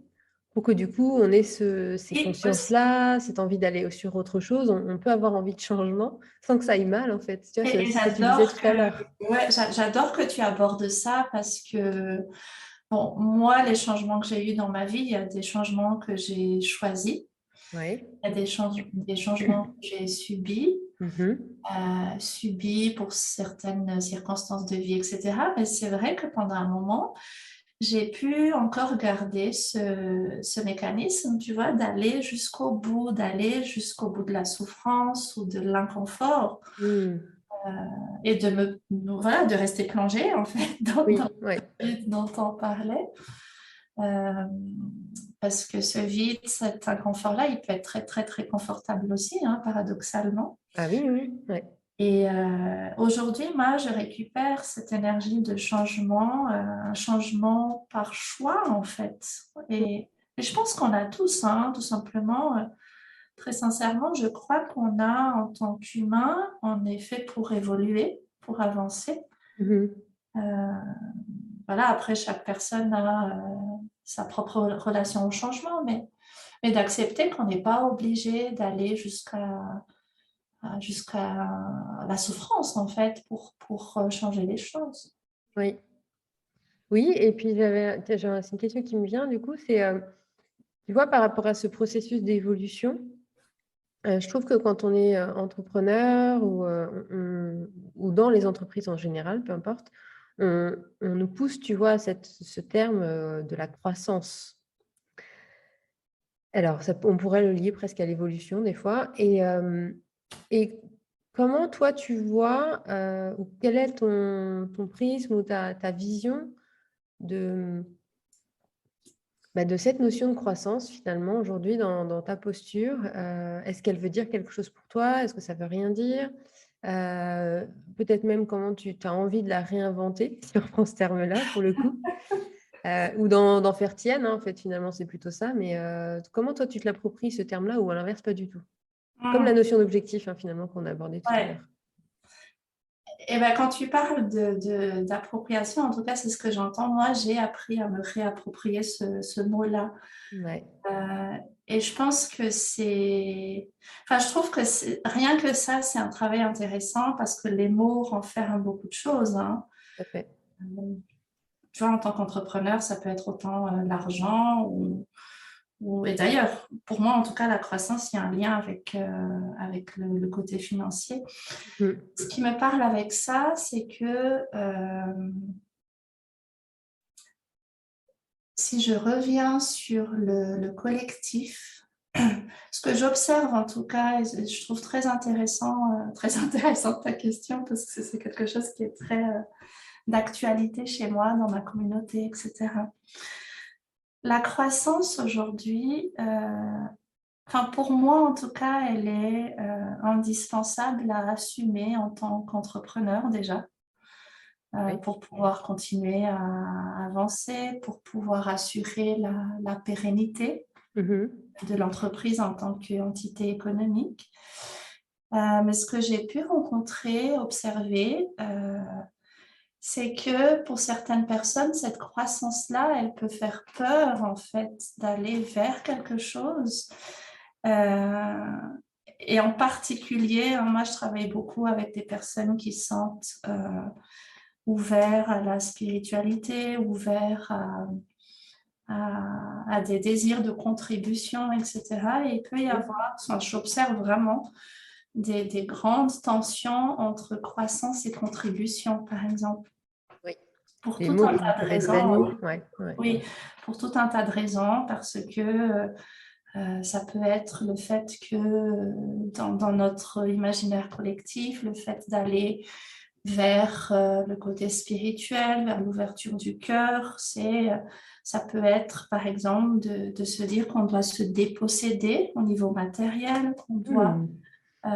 pour que du coup on ait ces consciences-là, cette envie d'aller sur autre chose. On peut avoir envie de changement sans que ça aille mal en fait. Tu vois, c'est ce que tu disais tout à l'heure. Ouais, j'adore que tu abordes ça parce que, bon, moi, les changements que j'ai eus dans ma vie, il y a des changements que j'ai choisis, Oui. il y a des changements que j'ai subis. Mhm. Subis pour certaines circonstances de vie, etc. Mais c'est vrai que pendant un moment, j'ai pu encore garder ce mécanisme, tu vois, d'aller jusqu'au bout, de la souffrance ou de l'inconfort et voilà, de rester plongée, en fait, Oui, dans oui. le vide dont on parlait. Euh, Parce que ce vide, cet inconfort-là, il peut être très, très, très confortable aussi, hein, paradoxalement. Ah oui, oui, oui. Et aujourd'hui, moi, je récupère cette énergie de changement, un changement par choix, en fait. Et je pense qu'on a tous, hein, tout simplement, très sincèrement, je crois qu'on a, en tant qu'humain, on est fait pour évoluer, pour avancer. Mhm. Voilà, après, chaque personne a sa propre relation au changement, mais d'accepter qu'on n'est pas obligé d'aller jusqu'à la souffrance, en fait, pour changer les choses. Oui. Oui, et puis c'est une question qui me vient du coup, c'est, tu vois, par rapport à ce processus d'évolution, je trouve que quand on est entrepreneur ou dans les entreprises en général, peu importe, on nous pousse, tu vois, à ce terme de la croissance. Alors, on pourrait le lier presque à l'évolution des fois. Et comment toi, tu vois, ou quel est ton prisme ou ta vision de cette notion de croissance, finalement, aujourd'hui, dans ta posture? Est-ce qu'elle veut dire quelque chose pour toi? Est-ce que ça veut rien dire? Peut-être même comment tu as envie de la réinventer, si on reprend ce terme-là, pour le coup, ou d'en faire tienne, hein, en fait, finalement, c'est plutôt ça. Mais comment toi, tu te l'appropries, ce terme-là, ou à l'inverse, pas du tout? Comme la notion d'objectif, hein, finalement, qu'on a abordé tout à Ouais. l'heure. Et ben, quand tu parles d'appropriation, en tout cas, c'est ce que j'entends. Moi, j'ai appris à me réapproprier ce mot-là. Ouais. Et je pense que enfin, je trouve que rien que ça, c'est un travail intéressant parce que les mots renferment beaucoup de choses, hein. Tout à fait. Tu vois, en tant qu'entrepreneur, ça peut être autant l'argent et d'ailleurs, pour moi, en tout cas, la croissance, il y a un lien avec le côté financier. Mhm. Ce qui me parle avec ça, c'est que si je reviens sur le collectif, ce que j'observe en tout cas, et je trouve très intéressante ta question, parce que c'est quelque chose qui est très d'actualité chez moi, dans ma communauté, etc. La croissance aujourd'hui, enfin pour moi en tout cas, elle est indispensable à assumer en tant qu'entrepreneur déjà. Oui. Pour pouvoir continuer à avancer, pour pouvoir assurer la pérennité Mhm. de l'entreprise en tant qu'entité économique. Mais ce que j'ai pu rencontrer, observer, c'est que pour certaines personnes, cette croissance-là, elle peut faire peur en fait d'aller vers quelque chose. Et en particulier, hein, moi je travaille beaucoup avec des personnes qui sentent ouverts à la spiritualité, ouverts à des désirs de contribution, etc. Et il peut y avoir, enfin, j'observe vraiment des grandes tensions entre croissance et contribution, par exemple. Oui. Pour Les tout mots un qui tas de peuvent être raisons. bannis. Ouais. Ouais. Oui, pour tout un tas de raisons, parce que ça peut être le fait que dans notre imaginaire collectif, le fait d'aller vers le côté spirituel, vers l'ouverture du cœur, ça peut être, par exemple, de se dire qu'on doit se déposséder au niveau matériel, qu'on doit...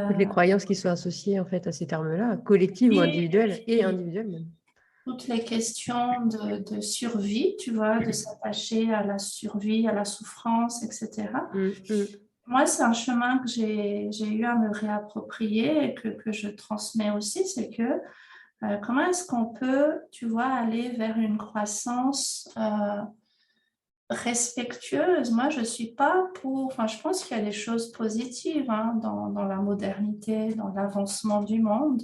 Toutes les croyances qui sont associées en fait à ces termes-là, collectives ou et individuelles, et puis, individuelles même. toutes les questions de survie, tu vois, de s'attacher à la survie, à la souffrance, etc. Moi, c'est un chemin que j'ai eu à me réapproprier et que je transmets aussi, c'est que comment est-ce qu'on peut, tu vois, aller vers une croissance respectueuse? Moi, je suis pas pour... Enfin, je pense qu'il y a des choses positives hein, dans la modernité, dans l'avancement du monde.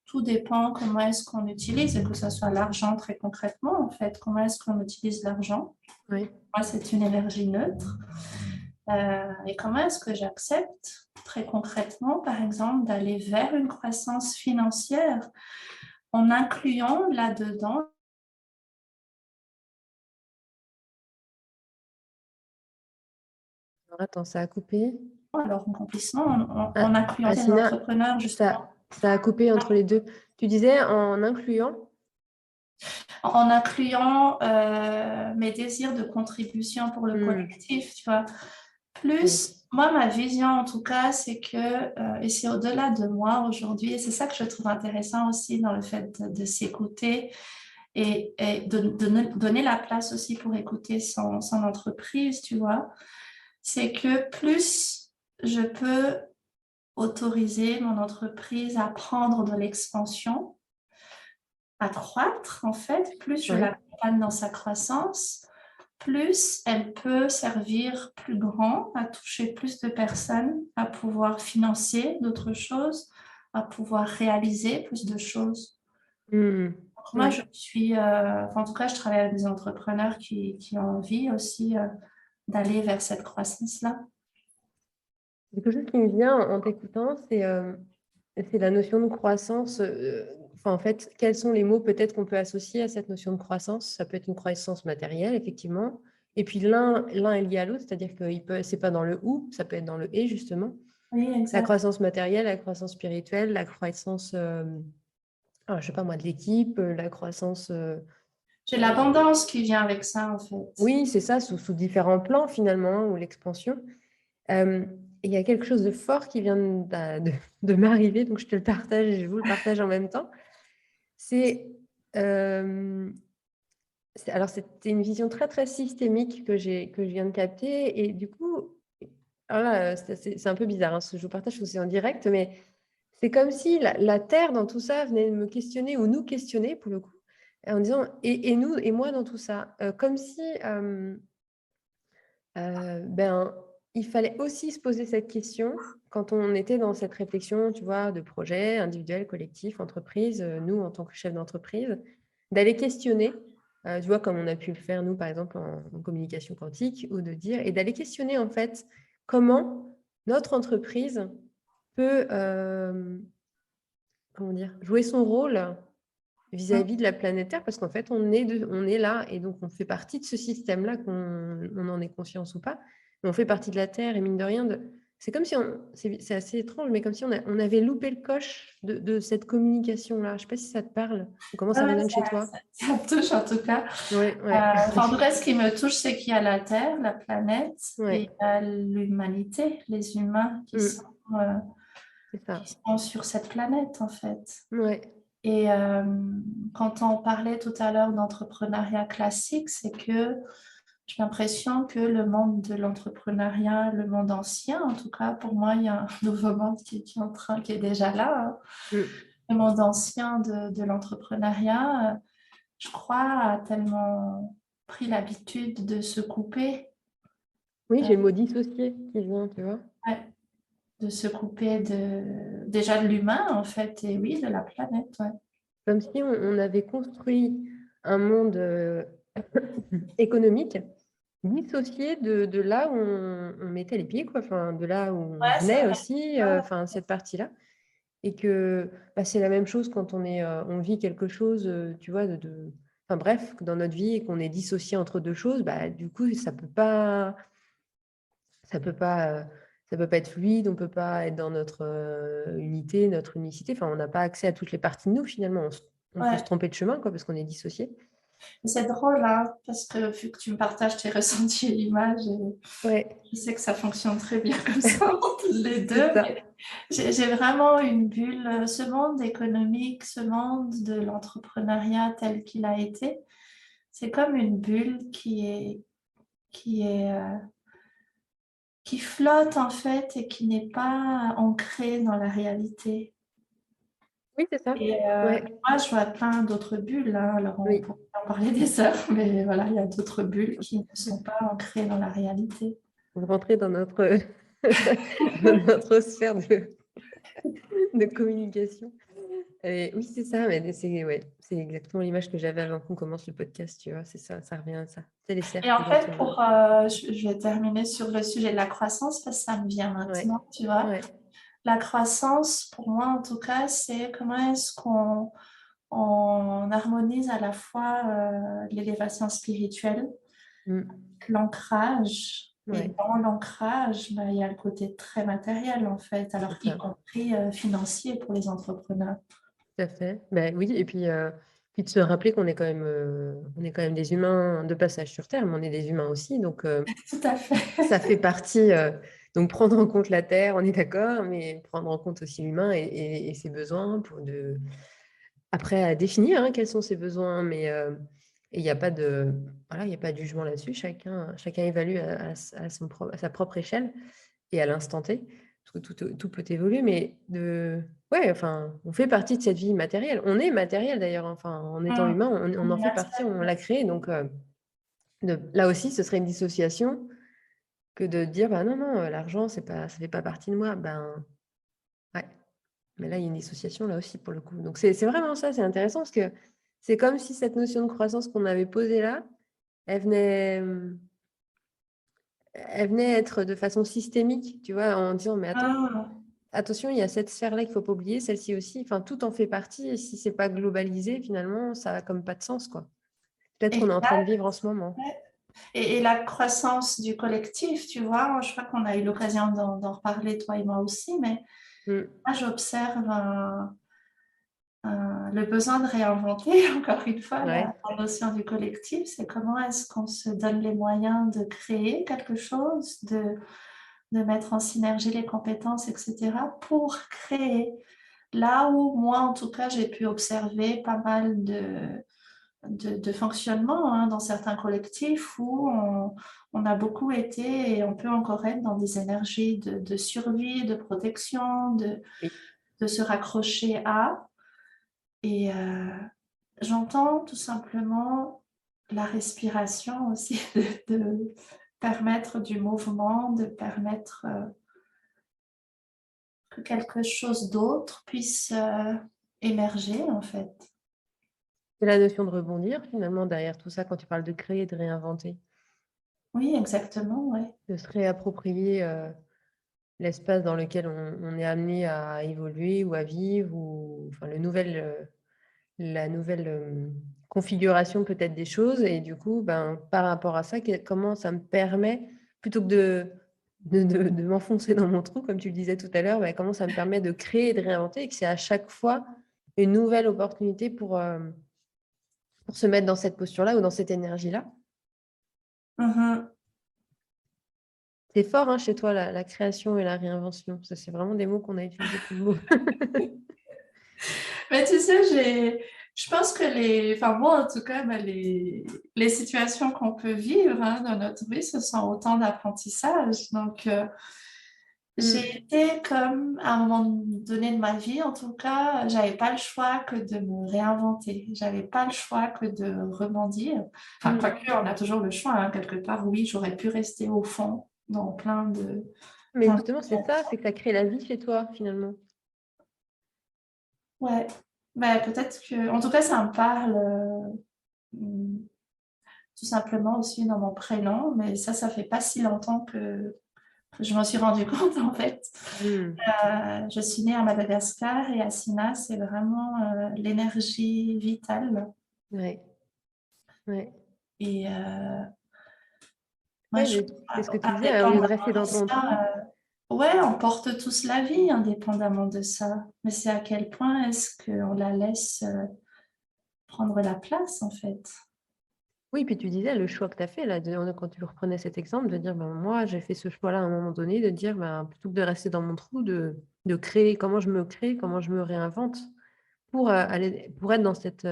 Tout dépend comment est-ce qu'on utilise, et que ce soit l'argent très concrètement, en fait. Comment est-ce qu'on utilise l'argent? Oui. Moi, c'est une énergie neutre. Et comment est-ce que j'accepte très concrètement, par exemple, d'aller vers une croissance financière en incluant là-dedans, Alors, attends, ça a coupé. alors en accomplissement, en incluant Asina, l'entrepreneur justement, ça a coupé entre les deux. Tu disais en incluant? en incluant mes désirs de contribution pour le collectif, tu vois. Plus, moi, ma vision en tout cas, c'est que, et c'est au-delà de moi aujourd'hui, et c'est ça que je trouve intéressant aussi dans le fait de s'écouter et de donner la place aussi pour écouter son entreprise, tu vois, c'est que plus je peux autoriser mon entreprise à prendre de l'expansion, à croître en fait, plus je l'accompagne dans sa croissance, plus elle peut servir plus grand, à toucher plus de personnes, à pouvoir financer d'autres choses, à pouvoir réaliser plus de choses. Donc moi, je suis, en tout cas, je travaille avec des entrepreneurs qui ont envie aussi d'aller vers cette croissance-là. Quelque chose qui me vient en t'écoutant, c'est la notion de croissance. Enfin, en fait, quels sont les mots peut-être qu'on peut associer à cette notion de croissance? Ça peut être une croissance matérielle, effectivement. Et puis l'un est lié à l'autre, c'est-à-dire que c'est pas dans le ou, ça peut être dans le et, justement. Oui, La exact. croissance matérielle, la croissance spirituelle, la croissance, je sais pas moi, de l'équipe, la croissance. J'ai l'abondance qui vient avec ça, en fait. Oui, c'est ça, sous différents plans finalement, ou l'expansion. Il y a quelque chose de fort qui vient de m'arriver, donc je te le partage et je vous le partage en même temps. Alors, c'était une vision très, très systémique que je viens de capter. Et du coup, alors là, c'est un peu bizarre, hein, ce que je vous partage, parce que c'est en direct, mais c'est comme si la Terre, dans tout ça, venait me questionner, ou nous questionner, pour le coup, en disant, et nous, et moi dans tout ça. Comme si il fallait aussi se poser cette question quand on était dans cette réflexion, tu vois, de projet individuel, collectif, entreprise, nous, en tant que chef d'entreprise, d'aller questionner, tu vois, comme on a pu le faire, nous, par exemple, en communication quantique, ou de dire, et d'aller questionner, en fait, comment notre entreprise peut, comment dire, jouer son rôle vis-à-vis de la planète Terre, parce qu'en fait, on est là, et donc on fait partie de ce système-là, qu'on en ait conscience ou pas, mais on fait partie de la Terre, et mine de rien, c'est comme si c'est assez étrange, mais comme si on avait loupé le coche de cette communication-là. Je ne sais pas si ça te parle, ou comment ça résonne chez toi. Ça me touche en tout cas. Ouais. En tout cas, ce qui me touche, c'est qu'il y a la Terre, la planète, et l'humanité, les humains qui sont sur cette planète, en fait. Ouais. Et quand on parlait tout à l'heure d'entrepreneuriat classique, c'est que j'ai l'impression que le monde de l'entrepreneuriat, le monde ancien, en tout cas, pour moi, il y a un nouveau monde qui est déjà là. Hein. Le monde ancien de l'entrepreneuriat, je crois, a tellement pris l'habitude de se couper. Oui, j'ai le mot dissocié qui vient, tu vois. Ouais, de se couper déjà de l'humain, en fait, et oui, de la planète. Ouais. Comme si on avait construit un monde économique dissocié de là où on mettait les pieds, quoi. Enfin, de là où on venait aussi, cette partie-là. Et que c'est la même chose quand on vit quelque chose, tu vois, enfin bref, dans notre vie, et qu'on est dissocié entre deux choses, du coup, ça peut pas être fluide, on peut pas être dans notre unité, notre unicité. Enfin, on n'a pas accès à toutes les parties de nous, finalement. On peut se tromper de chemin, quoi, parce qu'on est dissocié. C'est drôle, hein, parce que vu que tu me partages tes ressentis et l'image, Ouais, je sais que ça fonctionne très bien comme ça entre les c'est deux. ça. Mais j'ai vraiment une bulle, ce monde économique, ce monde de l'entrepreneuriat tel qu'il a été, c'est comme une bulle qui est, qui flotte en fait et qui n'est pas ancrée dans la réalité. Oui, c'est ça. Et Ouais, moi, je vois plein d'autres bulles, hein. Alors, on oui. pourrait en parler des heures, mais voilà, il y a d'autres bulles qui ne sont pas ancrées dans la réalité. On va rentrer dans notre, dans notre sphère de communication. Et oui, c'est ça, mais c'est exactement l'image que j'avais avant qu'on commence le podcast, tu vois, c'est ça, ça revient à ça. C'est les Et cercles en dont fait, on... je vais terminer sur le sujet de la croissance parce que ça me vient Ouais, maintenant, tu vois. ouais. La croissance, pour moi en tout cas, c'est comment est-ce qu'on on harmonise à la fois l'élévation spirituelle, Mm. l'ancrage. Et Ouais, dans l'ancrage, bah, il y a le côté très matériel en fait, alors c'est y ça, compris financier pour les entrepreneurs. tout à fait. Ben oui, et puis de se rappeler on est quand même des humains de passage sur Terre, mais on est des humains aussi, donc Tout à fait. ça fait partie, donc prendre en compte la Terre, on est d'accord, mais prendre en compte aussi l'humain et ses besoins après à définir hein, quels sont ses besoins, mais il n'y a pas de, voilà, il y a pas de jugement là-dessus, chacun évalue à sa propre échelle et à l'instant T, parce que tout peut évoluer, mais ouais, enfin, on fait partie de cette vie matérielle. On est matériel d'ailleurs, enfin, en étant Hum, humain, on en fait partie, on l'a créé, donc là aussi, ce serait une dissociation que de dire, bah non, non, l'argent, ça fait pas partie de moi. Ben, ouais. Mais là, il y a une dissociation là aussi pour le coup. Donc, c'est vraiment ça, c'est intéressant parce que c'est comme si cette notion de croissance qu'on avait posée là, elle venait, elle venait être de façon systémique, tu vois, en disant, mais attends, ah. attention, il y a cette sphère-là qu'il ne faut pas oublier, celle-ci aussi. Enfin, tout en fait partie. Et si c'est pas globalisé, finalement, ça n'a comme pas de sens, quoi. Peut-être qu'on est en train de Exact. vivre en ce moment. Ouais. Et la croissance du collectif, tu vois, je crois qu'on a eu l'occasion d'en reparler, toi et moi aussi, mais Mm. moi, j'observe le besoin de réinventer, encore une fois, Ouais, la notion du collectif, c'est comment est-ce qu'on se donne les moyens de créer quelque chose, de mettre en synergie les compétences, etc., pour créer. Là où moi, en tout cas, j'ai pu observer pas mal de fonctionnement hein, dans certains collectifs où on a beaucoup été et on peut encore être dans des énergies de survie, de protection, oui. de se raccrocher à. Et j'entends tout simplement la respiration aussi, de permettre du mouvement, de permettre que quelque chose d'autre puisse émerger en fait. C'est la notion de rebondir, finalement, derrière tout ça, quand tu parles de créer, de réinventer, Oui, exactement, ouais. de se réapproprier l'espace dans lequel on est amené à évoluer ou à vivre, ou enfin, la nouvelle configuration peut-être des choses. Et du coup, ben, par rapport à ça, comment ça me permet, plutôt que de m'enfoncer dans mon trou, comme tu le disais tout à l'heure, ben, comment ça me permet de créer et de réinventer, et que c'est à chaque fois une nouvelle opportunité pour se mettre dans cette posture-là ou dans cette énergie-là. Mhm. C'est fort hein, chez toi, la création et la réinvention. Ça, c'est vraiment des mots qu'on a utilisés comme mots. Mais tu sais, je pense que enfin moi en tout cas, ben, les situations qu'on peut vivre hein, dans notre vie, ce sont autant d'apprentissage. Donc, Mm. j'ai été comme, à un moment donné de ma vie, en tout cas, j'avais pas le choix que de me réinventer. J'avais pas le choix que de rebondir. Enfin, Mm. quoique, on a toujours le choix, hein, quelque part. Oui, j'aurais pu rester au fond dans Mais plein de justement, c'est ça, situations. c'est que ça crée la vie chez toi, finalement. Ouais. Ben, peut-être que, en tout cas, ça me parle tout simplement aussi dans mon prénom, mais ça fait pas si longtemps que je m'en suis rendu compte, en fait. Mm. Je suis née à Madagascar et Assina, c'est vraiment l'énergie vitale. Ouais, ouais. Et moi, Ouais, c'est ce que tu disais, hein, au lieu de indépendamment rester de dans ton trou. ça, ouais, on porte tous la vie indépendamment de ça. Mais c'est à quel point est-ce qu'on la laisse prendre la place, en fait. Oui, puis tu disais le choix que tu as fait, là, quand tu reprenais cet exemple, de dire, moi, j'ai fait ce choix-là à un moment donné, de dire, plutôt que de rester dans mon trou, de créer, comment je me crée, comment je me réinvente pour être dans cette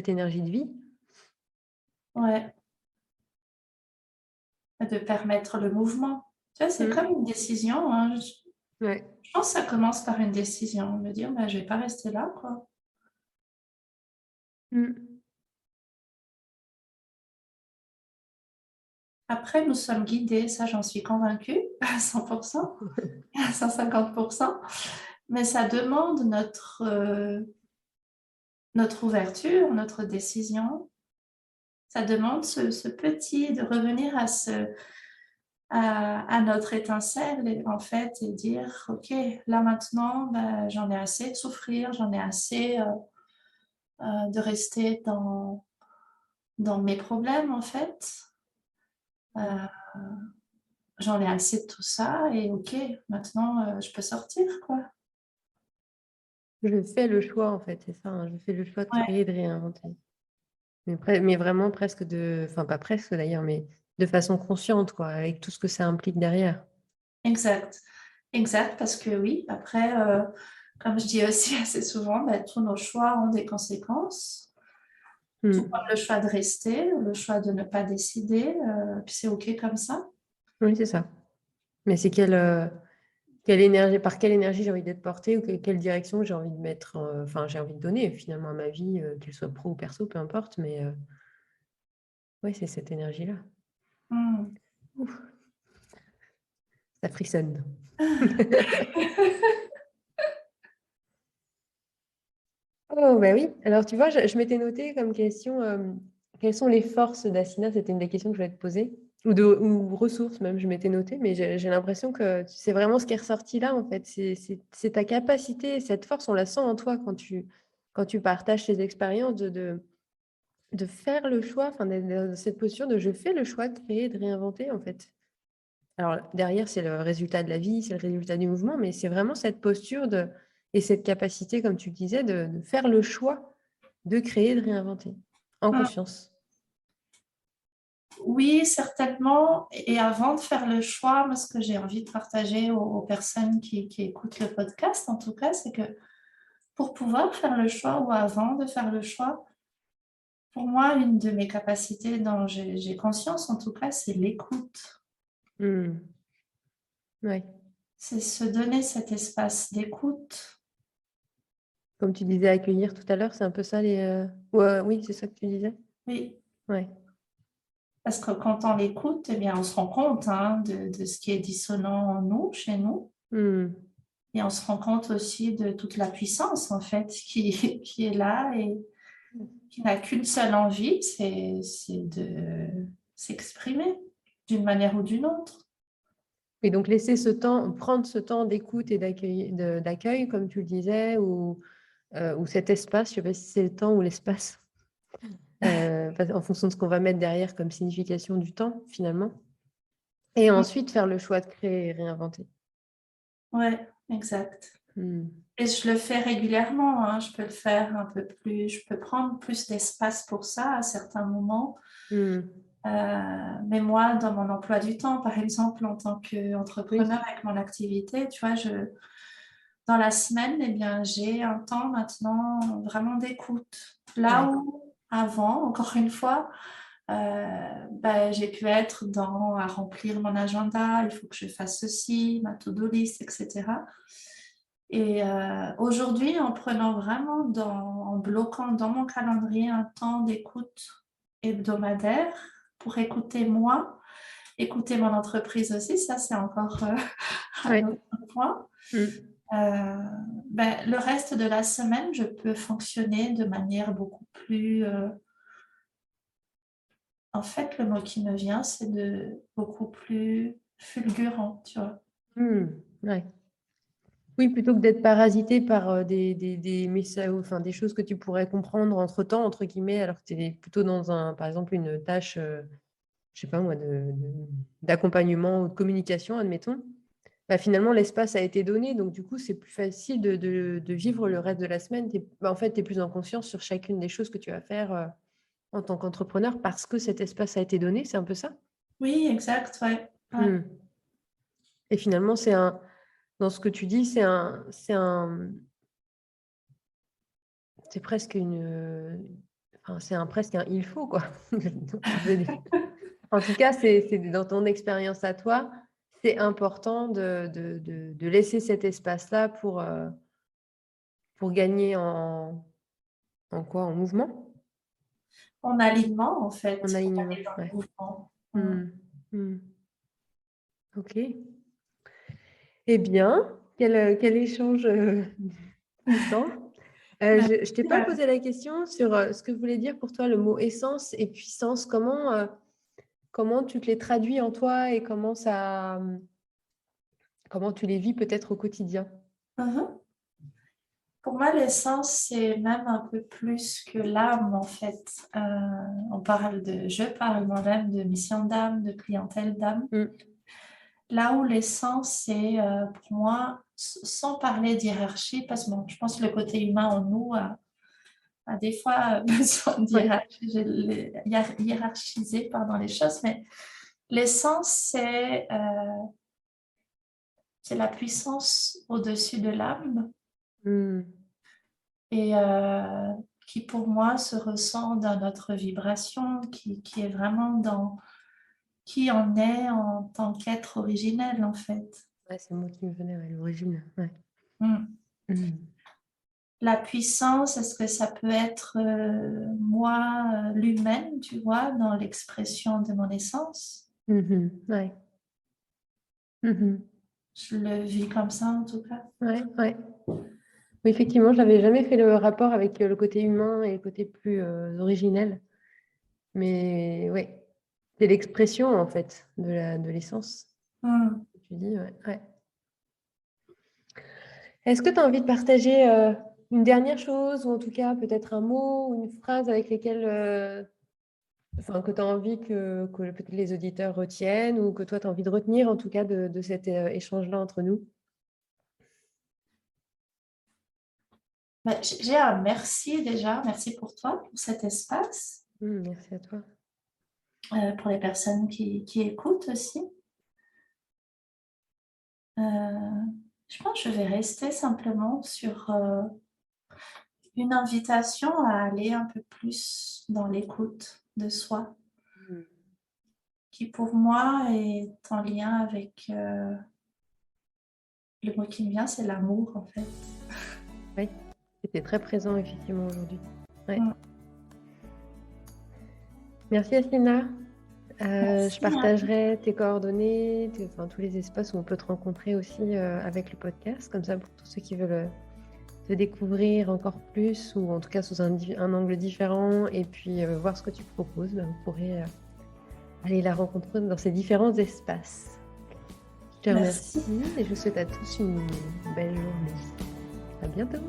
énergie de vie. Ouais, de permettre le mouvement. Tu vois, c'est comme une décision, hein. Ouais. Je pense que ça commence par une décision, me dire, je vais pas rester là, quoi. Après, nous sommes guidés, ça j'en suis convaincue, à 100%, à 150%, mais ça demande notre ouverture, notre décision. Ça demande ce petit, de revenir à notre étincelle et, en fait, et dire, OK, là maintenant, j'en ai assez de souffrir, j'en ai assez de rester dans mes problèmes, en fait. J'en ai assez de tout ça et OK, maintenant, je peux sortir, quoi. Je fais le choix, en fait, c'est ça, hein, je fais le choix de Ouais, créer, de réinventer. Mais vraiment presque enfin pas presque d'ailleurs, mais de façon consciente, quoi, avec tout ce que ça implique derrière. exact. Exact, parce que oui, après, comme je dis aussi assez souvent, tous nos choix ont des conséquences. Tout comme le choix de rester, le choix de ne pas décider, puis c'est OK comme ça. Oui, c'est ça. Mais c'est quelle énergie, par quelle énergie j'ai envie d'être portée ou quelle direction j'ai envie de mettre, enfin j'ai envie de donner finalement à ma vie, qu'elle soit pro ou perso, peu importe, mais oui, c'est cette énergie-là. Hmm. Ouf, ça frissonne. Oh, bah oui. Alors, tu vois, je m'étais noté comme question, quelles sont les forces d'Asina? C'était une des questions que je voulais te poser. Ou ressources même, je m'étais noté, mais j'ai l'impression que c'est vraiment ce qui est ressorti là, en fait. C'est ta capacité, cette force, on la sent en toi quand tu partages tes expériences de faire le choix, enfin, d'être dans cette posture de je fais le choix de créer, de réinventer, en fait. Alors, derrière, c'est le résultat de la vie, c'est le résultat du mouvement, mais c'est vraiment cette posture et cette capacité, comme tu le disais, de faire le choix de créer, de réinventer, en Hmm. conscience. Oui, certainement. Et avant de faire le choix, moi, ce que j'ai envie de partager aux personnes qui écoutent le podcast, en tout cas, c'est que pour pouvoir faire le choix ou avant de faire le choix, pour moi, une de mes capacités dont j'ai conscience, en tout cas, c'est l'écoute. Ouais. C'est se donner cet espace d'écoute. Comme tu disais, accueillir tout à l'heure, c'est un peu ça oui, c'est ça que tu disais. Oui, Ouais. parce que quand on l'écoute, eh bien, on se rend compte de ce qui est dissonant en nous, chez nous. Et on se rend compte aussi de toute la puissance, en fait, qui est là et qui n'a qu'une seule envie, c'est de s'exprimer d'une manière ou d'une autre. Et donc, laisser prendre ce temps d'écoute et d'accueil, comme tu le disais, ou cet espace, je ne sais pas si c'est le temps ou l'espace, en fonction de ce qu'on va mettre derrière comme signification du temps, finalement. Et ensuite, faire le choix de créer et réinventer. Ouais, exact. Et je le fais régulièrement, hein. Je peux le faire un peu plus, je peux prendre plus d'espace pour ça à certains moments. Mais moi, dans mon emploi du temps, par exemple, en tant qu'entrepreneur Oui. avec mon activité, tu vois, dans la semaine, eh bien, j'ai un temps maintenant vraiment d'écoute. Là où, avant, encore une fois, j'ai pu être à remplir mon agenda, il faut que je fasse ceci, ma to-do list, etc. Et aujourd'hui, en prenant vraiment, en bloquant dans mon calendrier un temps d'écoute hebdomadaire pour écouter moi, écouter mon entreprise aussi, ça c'est encore un autre point. Le reste de la semaine, je peux fonctionner de manière beaucoup plus... en fait, le mot qui me vient, c'est beaucoup plus fulgurant, tu vois. Ouais. Oui, plutôt que d'être parasité par des messages, enfin des choses que tu pourrais comprendre entre-temps, entre guillemets, alors que tu es plutôt dans par exemple, une tâche, je sais pas moi, d'accompagnement ou de communication, admettons. Finalement, l'espace a été donné, donc du coup, c'est plus facile de vivre le reste de la semaine. En fait, tu es plus en conscience sur chacune des choses que tu vas faire en tant qu'entrepreneur parce que cet espace a été donné, c'est un peu ça? Oui, exact, ouais. Ouais. Et finalement, dans ce que tu dis, c'est presque presque un il faut, quoi. En tout cas, c'est dans ton expérience à toi, c'est important de laisser cet espace-là pour gagner en quoi? En mouvement? En alignement, en fait. En Pour alignement, aller dans le ouais. mouvement. Ok. Eh bien, quel échange puissant. Je ne t'ai pas posé la question sur ce que voulait dire pour toi le mot essence et puissance. Comment tu te les traduis en toi et comment tu les vis peut-être au quotidien? Pour moi, l'essence, c'est même un peu plus que l'âme, en fait. Je parle moi-même de mission d'âme, de clientèle d'âme. Là où l'essence, c'est pour moi, sans parler d'hiérarchie, parce que bon, je pense que le côté humain en nous a des fois besoin hiérarchiser les choses, mais l'essence, c'est la puissance au-dessus de l'âme et qui pour moi se ressent dans notre vibration, qui est vraiment dans qui on est en tant qu'être originel en fait. Ouais, c'est le mot qui me venait à l'origine. Ouais. La puissance, est-ce que ça peut être moi, l'humaine, tu vois, dans l'expression de mon essence? Ouais. Je le vis comme ça en tout cas. Ouais. Oui, effectivement, je n'avais jamais fait le rapport avec le côté humain et le côté plus originel. Mais oui, c'est l'expression en fait de l'essence. Tu dis, ouais. Est-ce que tu as envie de partager une dernière chose ou en tout cas peut-être un mot ou une phrase avec lesquelles que tu as envie que peut-être les auditeurs retiennent ou que toi tu as envie de retenir en tout cas de cet échange-là entre nous? J'ai un merci déjà, merci pour toi, pour cet espace, Merci à toi. pour les personnes qui écoutent aussi. Je pense que je vais rester simplement sur une invitation à aller un peu plus dans l'écoute de soi, qui pour moi est en lien avec le mot qui me vient, c'est l'amour en fait. Oui, c'était très présent effectivement aujourd'hui. Ouais. Merci Asina. Je partagerai tes coordonnées, tous les espaces où on peut te rencontrer aussi avec le podcast, comme ça pour tous ceux qui veulent te découvrir encore plus ou en tout cas sous un angle différent et puis voir ce que tu proposes, vous pourrez aller la rencontrer dans ces différents espaces. Je te remercie et je vous souhaite à tous une belle journée. À bientôt.